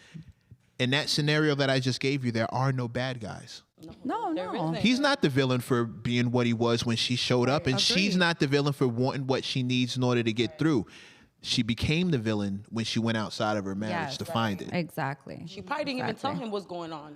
[SPEAKER 2] In that scenario that I just gave you, there are no bad guys.
[SPEAKER 1] No.
[SPEAKER 2] He's not the villain for being what he was when she showed up, and she's not the villain for wanting what she needs in order to get through. She became the villain when she went outside of her marriage to find it.
[SPEAKER 1] Exactly.
[SPEAKER 4] She probably didn't even tell him what's going on.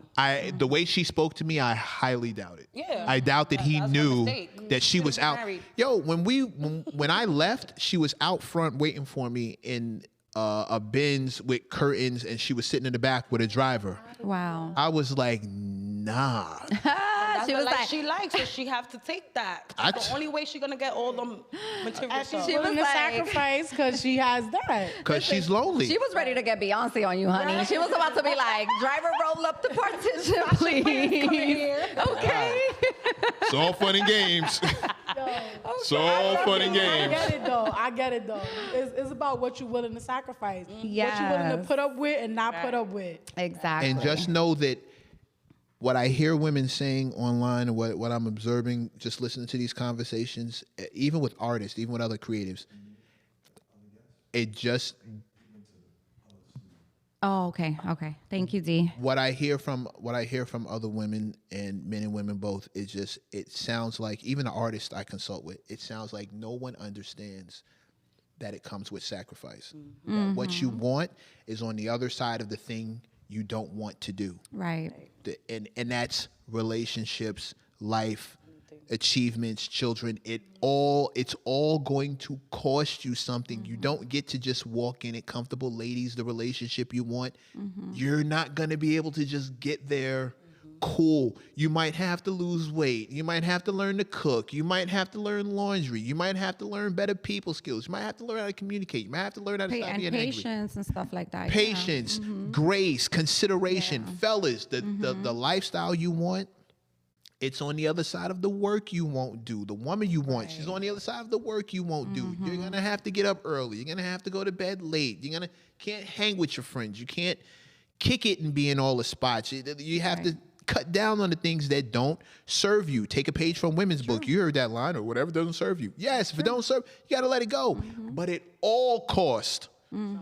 [SPEAKER 2] The way she spoke to me, I highly doubt it.
[SPEAKER 4] Yeah.
[SPEAKER 2] I doubt that he
[SPEAKER 4] That's my
[SPEAKER 2] knew
[SPEAKER 4] mistake.
[SPEAKER 2] that she was
[SPEAKER 4] Should've
[SPEAKER 2] out.
[SPEAKER 4] married.
[SPEAKER 2] Yo, when I left, she was out front waiting for me in a Benz with curtains, and she was sitting in the back with a driver.
[SPEAKER 1] Wow.
[SPEAKER 2] I was like, nah.
[SPEAKER 4] That's
[SPEAKER 1] She was
[SPEAKER 4] like
[SPEAKER 1] like-
[SPEAKER 4] she likes, so she have to take that. That's the only way she's gonna get all the material
[SPEAKER 3] And she's
[SPEAKER 4] stuff.
[SPEAKER 3] willing to
[SPEAKER 1] was like-
[SPEAKER 3] sacrifice because she has that.
[SPEAKER 2] Because she's lonely.
[SPEAKER 1] She was ready to get Beyonce on you, honey. She was about to be like, driver, roll up the partition, please. Okay.
[SPEAKER 2] It's all fun and games. It's all fun and games.
[SPEAKER 3] I get it though. It's about what you're willing to sacrifice. What you're willing to
[SPEAKER 1] Yes.
[SPEAKER 3] put up with and not put up with.
[SPEAKER 1] Exactly.
[SPEAKER 2] And just know that what I hear women saying online, and what I'm observing, just listening to these conversations, even with artists, even with other creatives, it just
[SPEAKER 1] Oh, okay. Thank you, D.
[SPEAKER 2] what I hear from other women and men and women both is just, it sounds like, even the artists I consult with, it sounds like no one understands that it comes with sacrifice. That what you want is on the other side of the thing you don't want to do.
[SPEAKER 1] Right.
[SPEAKER 2] And that's relationships, life, achievements, children. It's all going to cost you something. You don't get to just walk in it comfortable. Ladies, the relationship you want, you're not going to be able to just get there cool. You might have to lose weight. You might have to learn to cook. You might have to learn laundry. You might have to learn better people skills. You might have to learn how to communicate. You might have to learn how to stop
[SPEAKER 1] And
[SPEAKER 2] being angry.
[SPEAKER 1] patience and stuff like that.
[SPEAKER 2] Patience, grace, consideration. Fellas, the lifestyle you want, it's on the other side of the work you won't do. The woman you want, she's on the other side of the work you won't do. You're going to have to get up early. You're going to have to go to bed late. Can't hang with your friends. You can't kick it and be in all the spots. You have to cut down on the things that don't serve you. Take a page from women's book. You heard that line, or whatever doesn't serve you. Yes, if it don't serve, you got to let it go. But it all cost.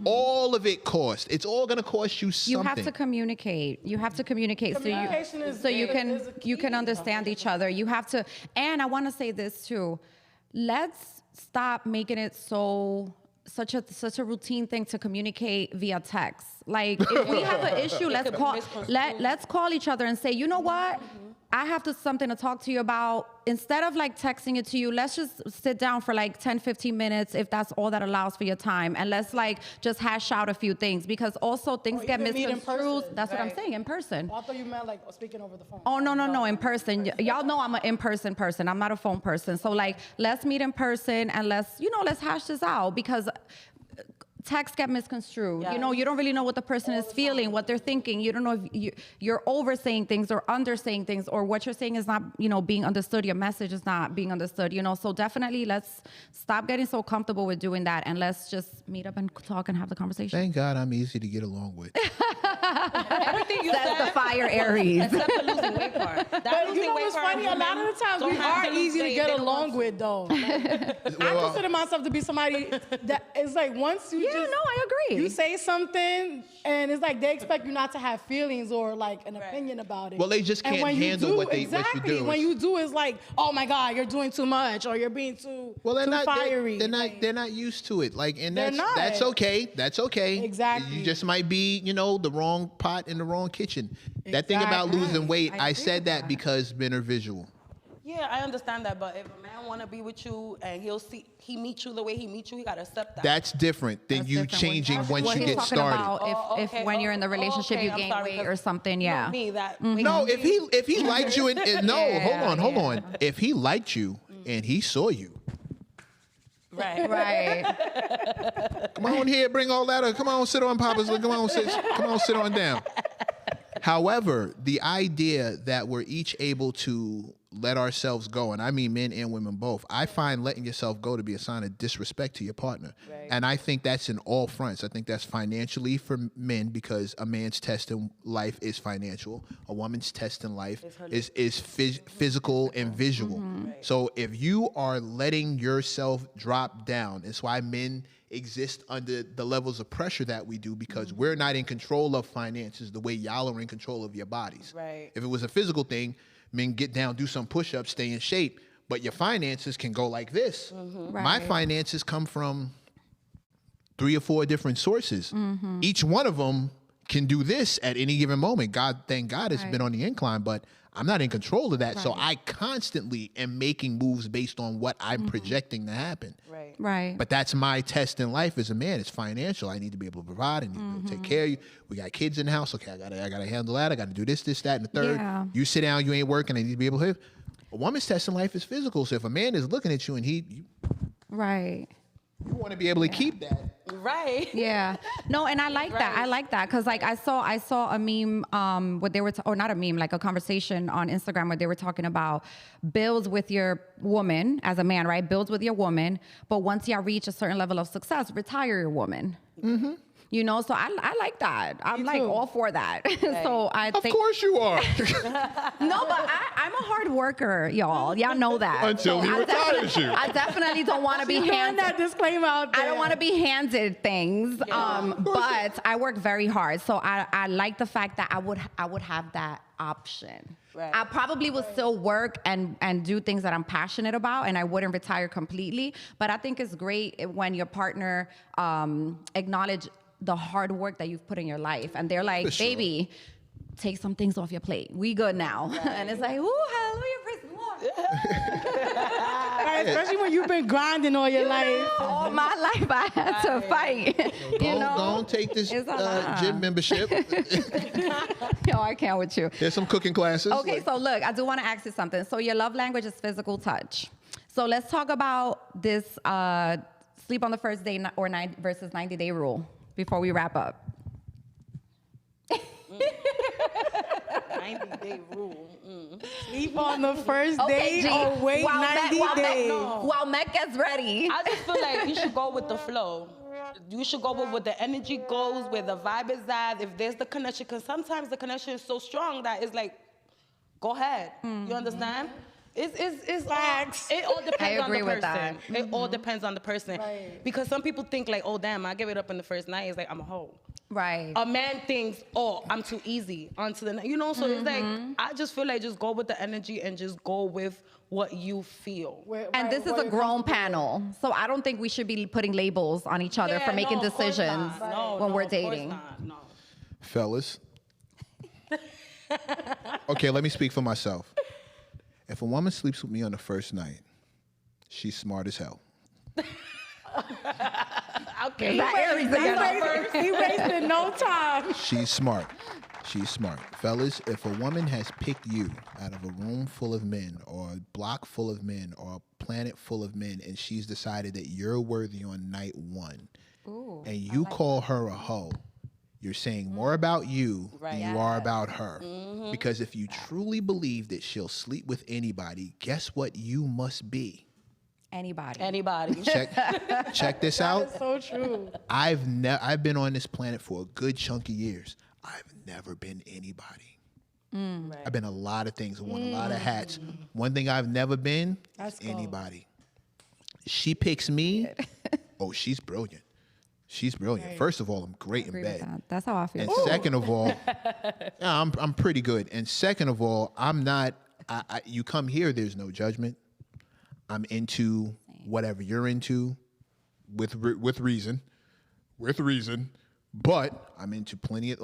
[SPEAKER 2] All of it cost. It's all going to cost you something.
[SPEAKER 1] You have to communicate.
[SPEAKER 3] Communication
[SPEAKER 1] so you
[SPEAKER 3] is a
[SPEAKER 1] you can
[SPEAKER 3] key.
[SPEAKER 1] understand each other. You have to. And I want to say this too. Let's stop making it such a routine thing to communicate via text. Like if we have an issue, let's call each other and say, you know what? I have something to talk to you about. Instead of like texting it to you, let's just sit down for like 10, 15 minutes if that's all that allows for your time. And let's like just hash out a few things, because also things get
[SPEAKER 3] even meet in
[SPEAKER 1] misconstrued.
[SPEAKER 3] person.
[SPEAKER 1] That's what I'm
[SPEAKER 3] Right.
[SPEAKER 1] saying, in person.
[SPEAKER 3] I thought you meant like speaking over the phone.
[SPEAKER 1] Oh, no, in person. Y'all know I'm an in-person person. I'm not a phone person. So like, let's meet in person and let's hash this out, because texts get misconstrued.
[SPEAKER 4] Yeah.
[SPEAKER 1] You know, you don't really know what the person is feeling, what they're thinking. You don't know if you're oversaying things or undersaying things, or what you're saying is not, you know, being understood. Your message is not being understood, you know. So definitely let's stop getting so comfortable with doing that, and let's just meet up and talk and have the conversation.
[SPEAKER 2] Thank God I'm easy to get along with.
[SPEAKER 4] Everything you
[SPEAKER 1] That's
[SPEAKER 4] said,
[SPEAKER 1] the fire Aries.
[SPEAKER 4] except the losing weight part. That
[SPEAKER 3] But
[SPEAKER 4] losing
[SPEAKER 3] you know
[SPEAKER 4] weight
[SPEAKER 3] what's
[SPEAKER 4] part,
[SPEAKER 3] funny? A lot of the times
[SPEAKER 4] don't
[SPEAKER 3] we
[SPEAKER 4] have
[SPEAKER 3] are
[SPEAKER 4] lose
[SPEAKER 3] easy to
[SPEAKER 4] weight,
[SPEAKER 3] get
[SPEAKER 4] they don't
[SPEAKER 3] along
[SPEAKER 4] want
[SPEAKER 3] with, though. I consider myself to be somebody that is like, once you
[SPEAKER 1] Yeah,
[SPEAKER 3] just
[SPEAKER 1] no, I agree.
[SPEAKER 3] you say something and it's like they expect you not to have feelings or like an opinion about it.
[SPEAKER 2] Well, they just
[SPEAKER 3] And
[SPEAKER 2] can't
[SPEAKER 3] when you
[SPEAKER 2] handle
[SPEAKER 3] do,
[SPEAKER 2] what you
[SPEAKER 3] exactly,
[SPEAKER 2] do.
[SPEAKER 3] when you do, it's like, oh my God, you're doing too much, or you're being too fiery.
[SPEAKER 2] They're not used to it. Like, and
[SPEAKER 3] They're
[SPEAKER 2] that's
[SPEAKER 3] not.
[SPEAKER 2] okay. That's okay.
[SPEAKER 3] Exactly.
[SPEAKER 2] You just might be, you know, the wrong pot in the wrong kitchen. That thing about
[SPEAKER 3] Exactly.
[SPEAKER 2] losing weight,
[SPEAKER 1] I
[SPEAKER 2] I
[SPEAKER 1] agree
[SPEAKER 2] said
[SPEAKER 1] with
[SPEAKER 2] that
[SPEAKER 1] that.
[SPEAKER 2] because men are visual.
[SPEAKER 4] Yeah, I understand that, but if a man want to be with you and he meets you the way he meets you, he gotta accept that.
[SPEAKER 2] That's different than
[SPEAKER 1] That's
[SPEAKER 2] you
[SPEAKER 1] different.
[SPEAKER 2] changing
[SPEAKER 1] What
[SPEAKER 2] once
[SPEAKER 1] he's
[SPEAKER 2] you get
[SPEAKER 1] talking
[SPEAKER 2] started.
[SPEAKER 1] about if when you're in the relationship you
[SPEAKER 4] I'm
[SPEAKER 1] gain
[SPEAKER 4] sorry,
[SPEAKER 1] weight
[SPEAKER 4] 'cause
[SPEAKER 1] or something,
[SPEAKER 4] you know
[SPEAKER 1] yeah.
[SPEAKER 4] me, that
[SPEAKER 2] No, if he liked you and no,
[SPEAKER 1] Yeah,
[SPEAKER 2] hold on. If he liked you and he saw you,
[SPEAKER 4] right.
[SPEAKER 1] Right.
[SPEAKER 2] come on here, bring all that. Come on, sit on Papa's. Come on, sit on down. However, the idea that we're each able to let ourselves go, and I mean men and women both, I find letting yourself go to be a sign of disrespect to your partner.
[SPEAKER 4] Right.
[SPEAKER 2] And I think that's in all fronts. I think that's financially for men, because a man's test in life is financial. A woman's test in life is physical and visual. So if you are letting yourself drop down, it's why men exist under the levels of pressure that we do, because we're not in control of finances the way y'all are in control of your bodies.
[SPEAKER 4] Right.
[SPEAKER 2] If it was a physical thing, men get down, do some push-ups, stay in shape, but your finances can go like this. My
[SPEAKER 1] Right.
[SPEAKER 2] finances come from 3 or 4 different sources. Each one of them can do this at any given moment. Thank God it's been on the incline, but I'm not in control of that. So I constantly am making moves based on what I'm projecting to happen.
[SPEAKER 4] Right.
[SPEAKER 1] Right.
[SPEAKER 2] But that's my test in life as a man. It's financial. I need to be able to provide. I need to be able to take care of you. We got kids in the house. Okay, I gotta handle that. I gotta do this, that, and the third.
[SPEAKER 1] Yeah.
[SPEAKER 2] You sit down. You ain't working. I need to be able to. A woman's test in life is physical. So if a man is looking at you and you
[SPEAKER 1] Right.
[SPEAKER 2] want to be able to keep that.
[SPEAKER 4] Right.
[SPEAKER 1] Yeah. No, and I like that. I like that because like I saw a meme what they were or not a meme, like a conversation on Instagram where they were talking about builds with your woman as a man, right? Builds with your woman, but once y'all reach a certain level of success, retire your woman. You know, so I like that. I'm like all for that. So I
[SPEAKER 2] Of
[SPEAKER 1] think
[SPEAKER 2] course you are.
[SPEAKER 1] no, but I'm a hard worker, y'all. Y'all know that.
[SPEAKER 2] Until he retires you.
[SPEAKER 1] I definitely don't want to be
[SPEAKER 3] Throwing
[SPEAKER 1] handed.
[SPEAKER 3] that disclaimer out there.
[SPEAKER 1] I don't want to be handed things, but I work very hard. So I like the fact that I would have that option.
[SPEAKER 4] Right.
[SPEAKER 1] I probably would still work and do things that I'm passionate about, and I wouldn't retire completely. But I think it's great when your partner acknowledge the hard work that you've put in your life, and they're like,
[SPEAKER 2] For sure.
[SPEAKER 1] "Baby, take some things off your plate. We good now." And it's like, "Ooh, hallelujah, praise the Lord."
[SPEAKER 3] Right, especially when you've been grinding all your life.
[SPEAKER 1] All my life I had to fight.
[SPEAKER 2] Go on, take this
[SPEAKER 1] It's a lot.
[SPEAKER 2] gym membership.
[SPEAKER 1] Yo, I can't with you.
[SPEAKER 2] There's some cooking classes.
[SPEAKER 1] Okay, so look, I do want to ask you something. So your love language is physical touch. So let's talk about this sleep on the first day or versus 90-day rule before we wrap up.
[SPEAKER 4] 90-day rule.
[SPEAKER 3] Sleep on the first day
[SPEAKER 1] G,
[SPEAKER 3] or wait
[SPEAKER 1] while
[SPEAKER 3] 90 days.
[SPEAKER 1] While Mac gets ready.
[SPEAKER 4] I just feel like you should go with the flow. You should go with where the energy goes, where the vibe is at, if there's the connection. Because sometimes the connection is so strong that it's like, go ahead. You understand? It's
[SPEAKER 3] Facts.
[SPEAKER 4] it all depends on
[SPEAKER 1] agree
[SPEAKER 4] the
[SPEAKER 1] with
[SPEAKER 4] person.
[SPEAKER 1] that.
[SPEAKER 4] It all depends on the person.
[SPEAKER 3] Right.
[SPEAKER 4] Because some people think like, oh damn, I give it up in the first night. It's like I'm a hoe.
[SPEAKER 1] Right.
[SPEAKER 4] A man thinks, oh, I'm too easy onto the, so it's like, I just feel like just go with the energy and just go with what you feel.
[SPEAKER 1] And this is a grown panel. So I don't think we should be putting labels on each other for making
[SPEAKER 4] of course
[SPEAKER 1] decisions
[SPEAKER 4] not. No,
[SPEAKER 1] when
[SPEAKER 4] no,
[SPEAKER 1] we're
[SPEAKER 4] of course
[SPEAKER 1] dating.
[SPEAKER 4] not. No.
[SPEAKER 2] Fellas. Okay, let me speak for myself. If a woman sleeps with me on the first night, she's smart as hell.
[SPEAKER 4] Okay.
[SPEAKER 1] That Aries again.
[SPEAKER 3] He wasted no time.
[SPEAKER 2] She's smart. She's smart. Fellas, if a woman has picked you out of a room full of men or a block full of men or a planet full of men and she's decided that you're worthy on night one,
[SPEAKER 1] Ooh,
[SPEAKER 2] and you call her a hoe, you're saying more about you than you are about her. Because if you truly believe that she'll sleep with anybody, guess what you must be?
[SPEAKER 4] Anybody.
[SPEAKER 2] Check this out.
[SPEAKER 3] That's so true.
[SPEAKER 2] I've been on this planet for a good chunk of years. I've never been anybody. I've been a lot of things, worn a lot of hats. One thing I've never been is anybody. She picks me. Oh, she's brilliant. She's brilliant. Right. First of all, I'm great in bed.
[SPEAKER 1] That's how I feel.
[SPEAKER 2] And second of all, yeah, I'm pretty good. And second of all, I'm not. You come here, there's no judgment. I'm into whatever you're into, with reason, But I'm into plenty of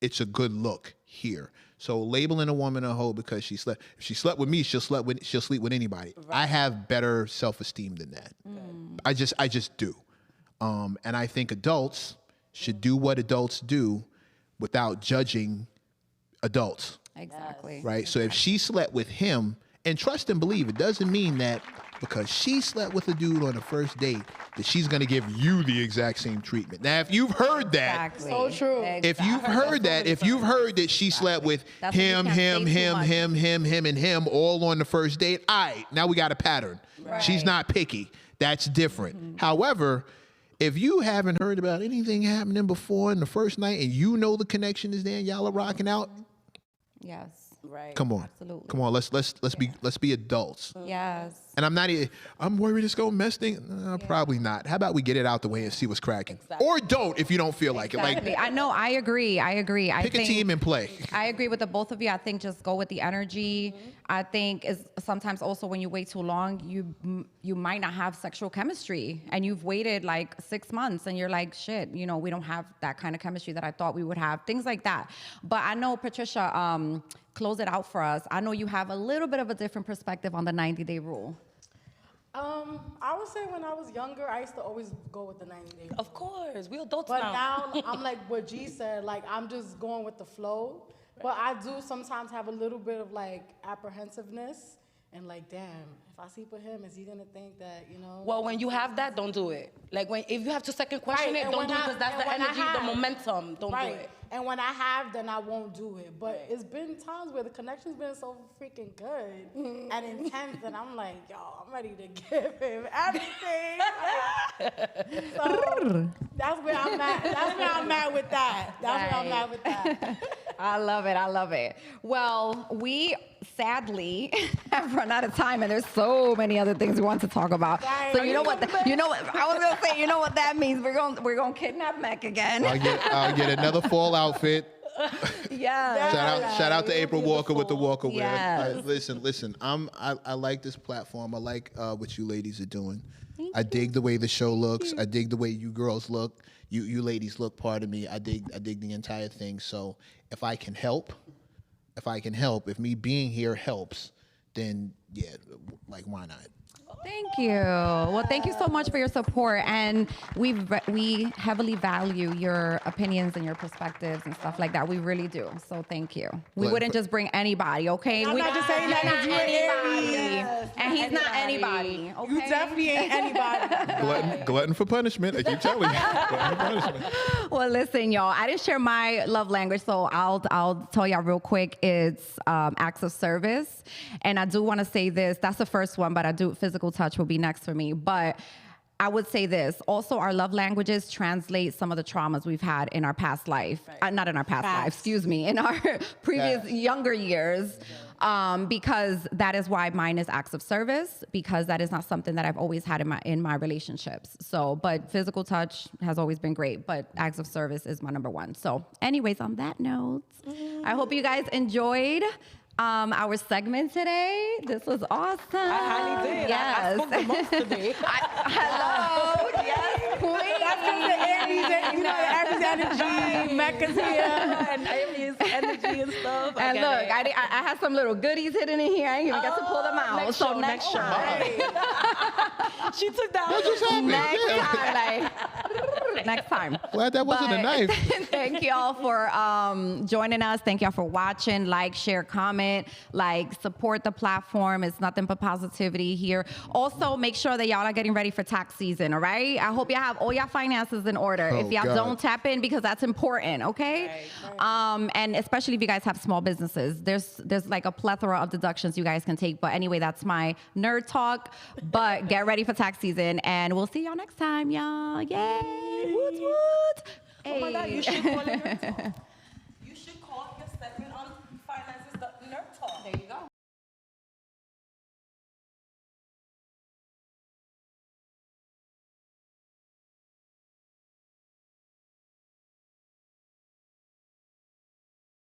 [SPEAKER 2] it's a good look here. So labeling a woman a hoe because if she slept with me, she'll sleep with anybody. Right. I have better self-esteem than that. I just do. And I think adults should do what adults do without judging adults.
[SPEAKER 1] Exactly.
[SPEAKER 2] Right? So if she slept with him, and trust and believe, it doesn't mean that because she slept with a dude on the first date that she's going to give you the exact same treatment. Now, if you've heard that,
[SPEAKER 3] so true.
[SPEAKER 2] If you've heard that she slept with him, and him all on the first date, all right, now we got a pattern. Right. She's not picky. That's different. However, if you haven't heard about anything happening before in the first night and you know the connection is there and y'all are rocking out,
[SPEAKER 1] yes.
[SPEAKER 4] Right.
[SPEAKER 2] Come on.
[SPEAKER 1] Absolutely.
[SPEAKER 2] Come on. Let's be adults.
[SPEAKER 1] Yes.
[SPEAKER 2] And I'm worried it's gonna mess things. Probably not. How about we get it out the way and see what's cracking?
[SPEAKER 4] Exactly.
[SPEAKER 2] Or don't if you don't feel like it.
[SPEAKER 1] I know. I agree.
[SPEAKER 2] Pick a team and play.
[SPEAKER 1] I agree with the both of you. I think just go with the energy. I think is sometimes also when you wait too long, you might not have sexual chemistry, and you've waited 6 months, and you're like, shit, we don't have that kind of chemistry that I thought we would have. Things like that. But I know, Patricia, close it out for us. I know you have a little bit of a different perspective on the 90-day rule.
[SPEAKER 3] I would say when I was younger, I used to always go with the 90-day rule.
[SPEAKER 4] Of course, we adults
[SPEAKER 3] but
[SPEAKER 4] now.
[SPEAKER 3] But now, I'm like what G said, I'm just going with the flow. But I do sometimes have a little bit of apprehensiveness and damn, if I sleep with him, is he gonna think that,
[SPEAKER 4] Well, when you have that, don't do it. If you have to second question it, don't do it because that's the energy, the momentum. Don't do it.
[SPEAKER 3] And when I have, then I won't do it. But it's been times where the connection's been so freaking good and intense that I'm like, yo, I'm ready to give him everything. So that's where I'm at. That's where I'm at with that. That's where I'm at with that.
[SPEAKER 1] I love it. Well, we sadly have run out of time, and there's so many other things we want to talk about. Right. So you know what I was gonna say. You know what that means? We're gonna kidnap Mech again.
[SPEAKER 2] I'll get another fall outfit.
[SPEAKER 1] Yeah.
[SPEAKER 2] Shout out to April Walker with the Walker wear.
[SPEAKER 1] Yes.
[SPEAKER 2] Listen. I like this platform. I like what you ladies are doing. I dig the way the show looks. I dig the way you girls look. You ladies look. Pardon me. I dig the entire thing. So if I can help, if me being here helps, then yeah, why not?
[SPEAKER 1] Thank you. Well, thank you so much for your support, and we heavily value your opinions and your perspectives and stuff like that. We really do. So thank you. We wouldn't just bring anybody, okay?
[SPEAKER 3] I'm not just saying that
[SPEAKER 1] not anybody,
[SPEAKER 3] yes.
[SPEAKER 1] and he's not anybody. Okay?
[SPEAKER 3] You definitely ain't anybody.
[SPEAKER 2] Glutton for punishment. I keep telling you. Glutton for punishment.
[SPEAKER 1] Well, listen, y'all. I didn't share my love language, so I'll tell y'all real quick. It's acts of service, and I do want to say this. That's the first one, but I do physical touch will be next for me. But I would say this. Also, our love languages translate some of the traumas we've had in our past life. Right. Not in our past life, excuse me, in our previous younger years. Because that is why mine is acts of service, because that is not something that I've always had in my relationships. So, but physical touch has always been great, but acts of service is my number one. So anyways, on that note, I hope you guys enjoyed our segment today. This was awesome.
[SPEAKER 4] I highly did.
[SPEAKER 1] Yes.
[SPEAKER 4] I spoke the most today.
[SPEAKER 1] Hello. Yes, queen.
[SPEAKER 3] That's because the Aries energy, Mecca's here.
[SPEAKER 4] And Aries energy and stuff.
[SPEAKER 1] And look, I had some little goodies hidden in here. I didn't even get to pull them out.
[SPEAKER 4] Next show. She took that.
[SPEAKER 2] What just happened?
[SPEAKER 1] Next time, next time.
[SPEAKER 2] Glad that wasn't a knife.
[SPEAKER 1] Thank y'all for joining us. Thank y'all for watching. Like, share, comment, support the platform. It's nothing but positivity here. Also, make sure that y'all are getting ready for tax season, all right? I hope y'all have all your finances in order.
[SPEAKER 2] Oh,
[SPEAKER 1] if y'all
[SPEAKER 2] God.
[SPEAKER 1] don't, tap in because that's important, okay? Right. And especially if you guys have small businesses. There's like a plethora of deductions you guys can take. But anyway, that's my nerd talk. But get ready for tax season. And we'll see y'all next time, y'all. Yay! Woot, woot.
[SPEAKER 4] Oh my God, you should call it nerd talk.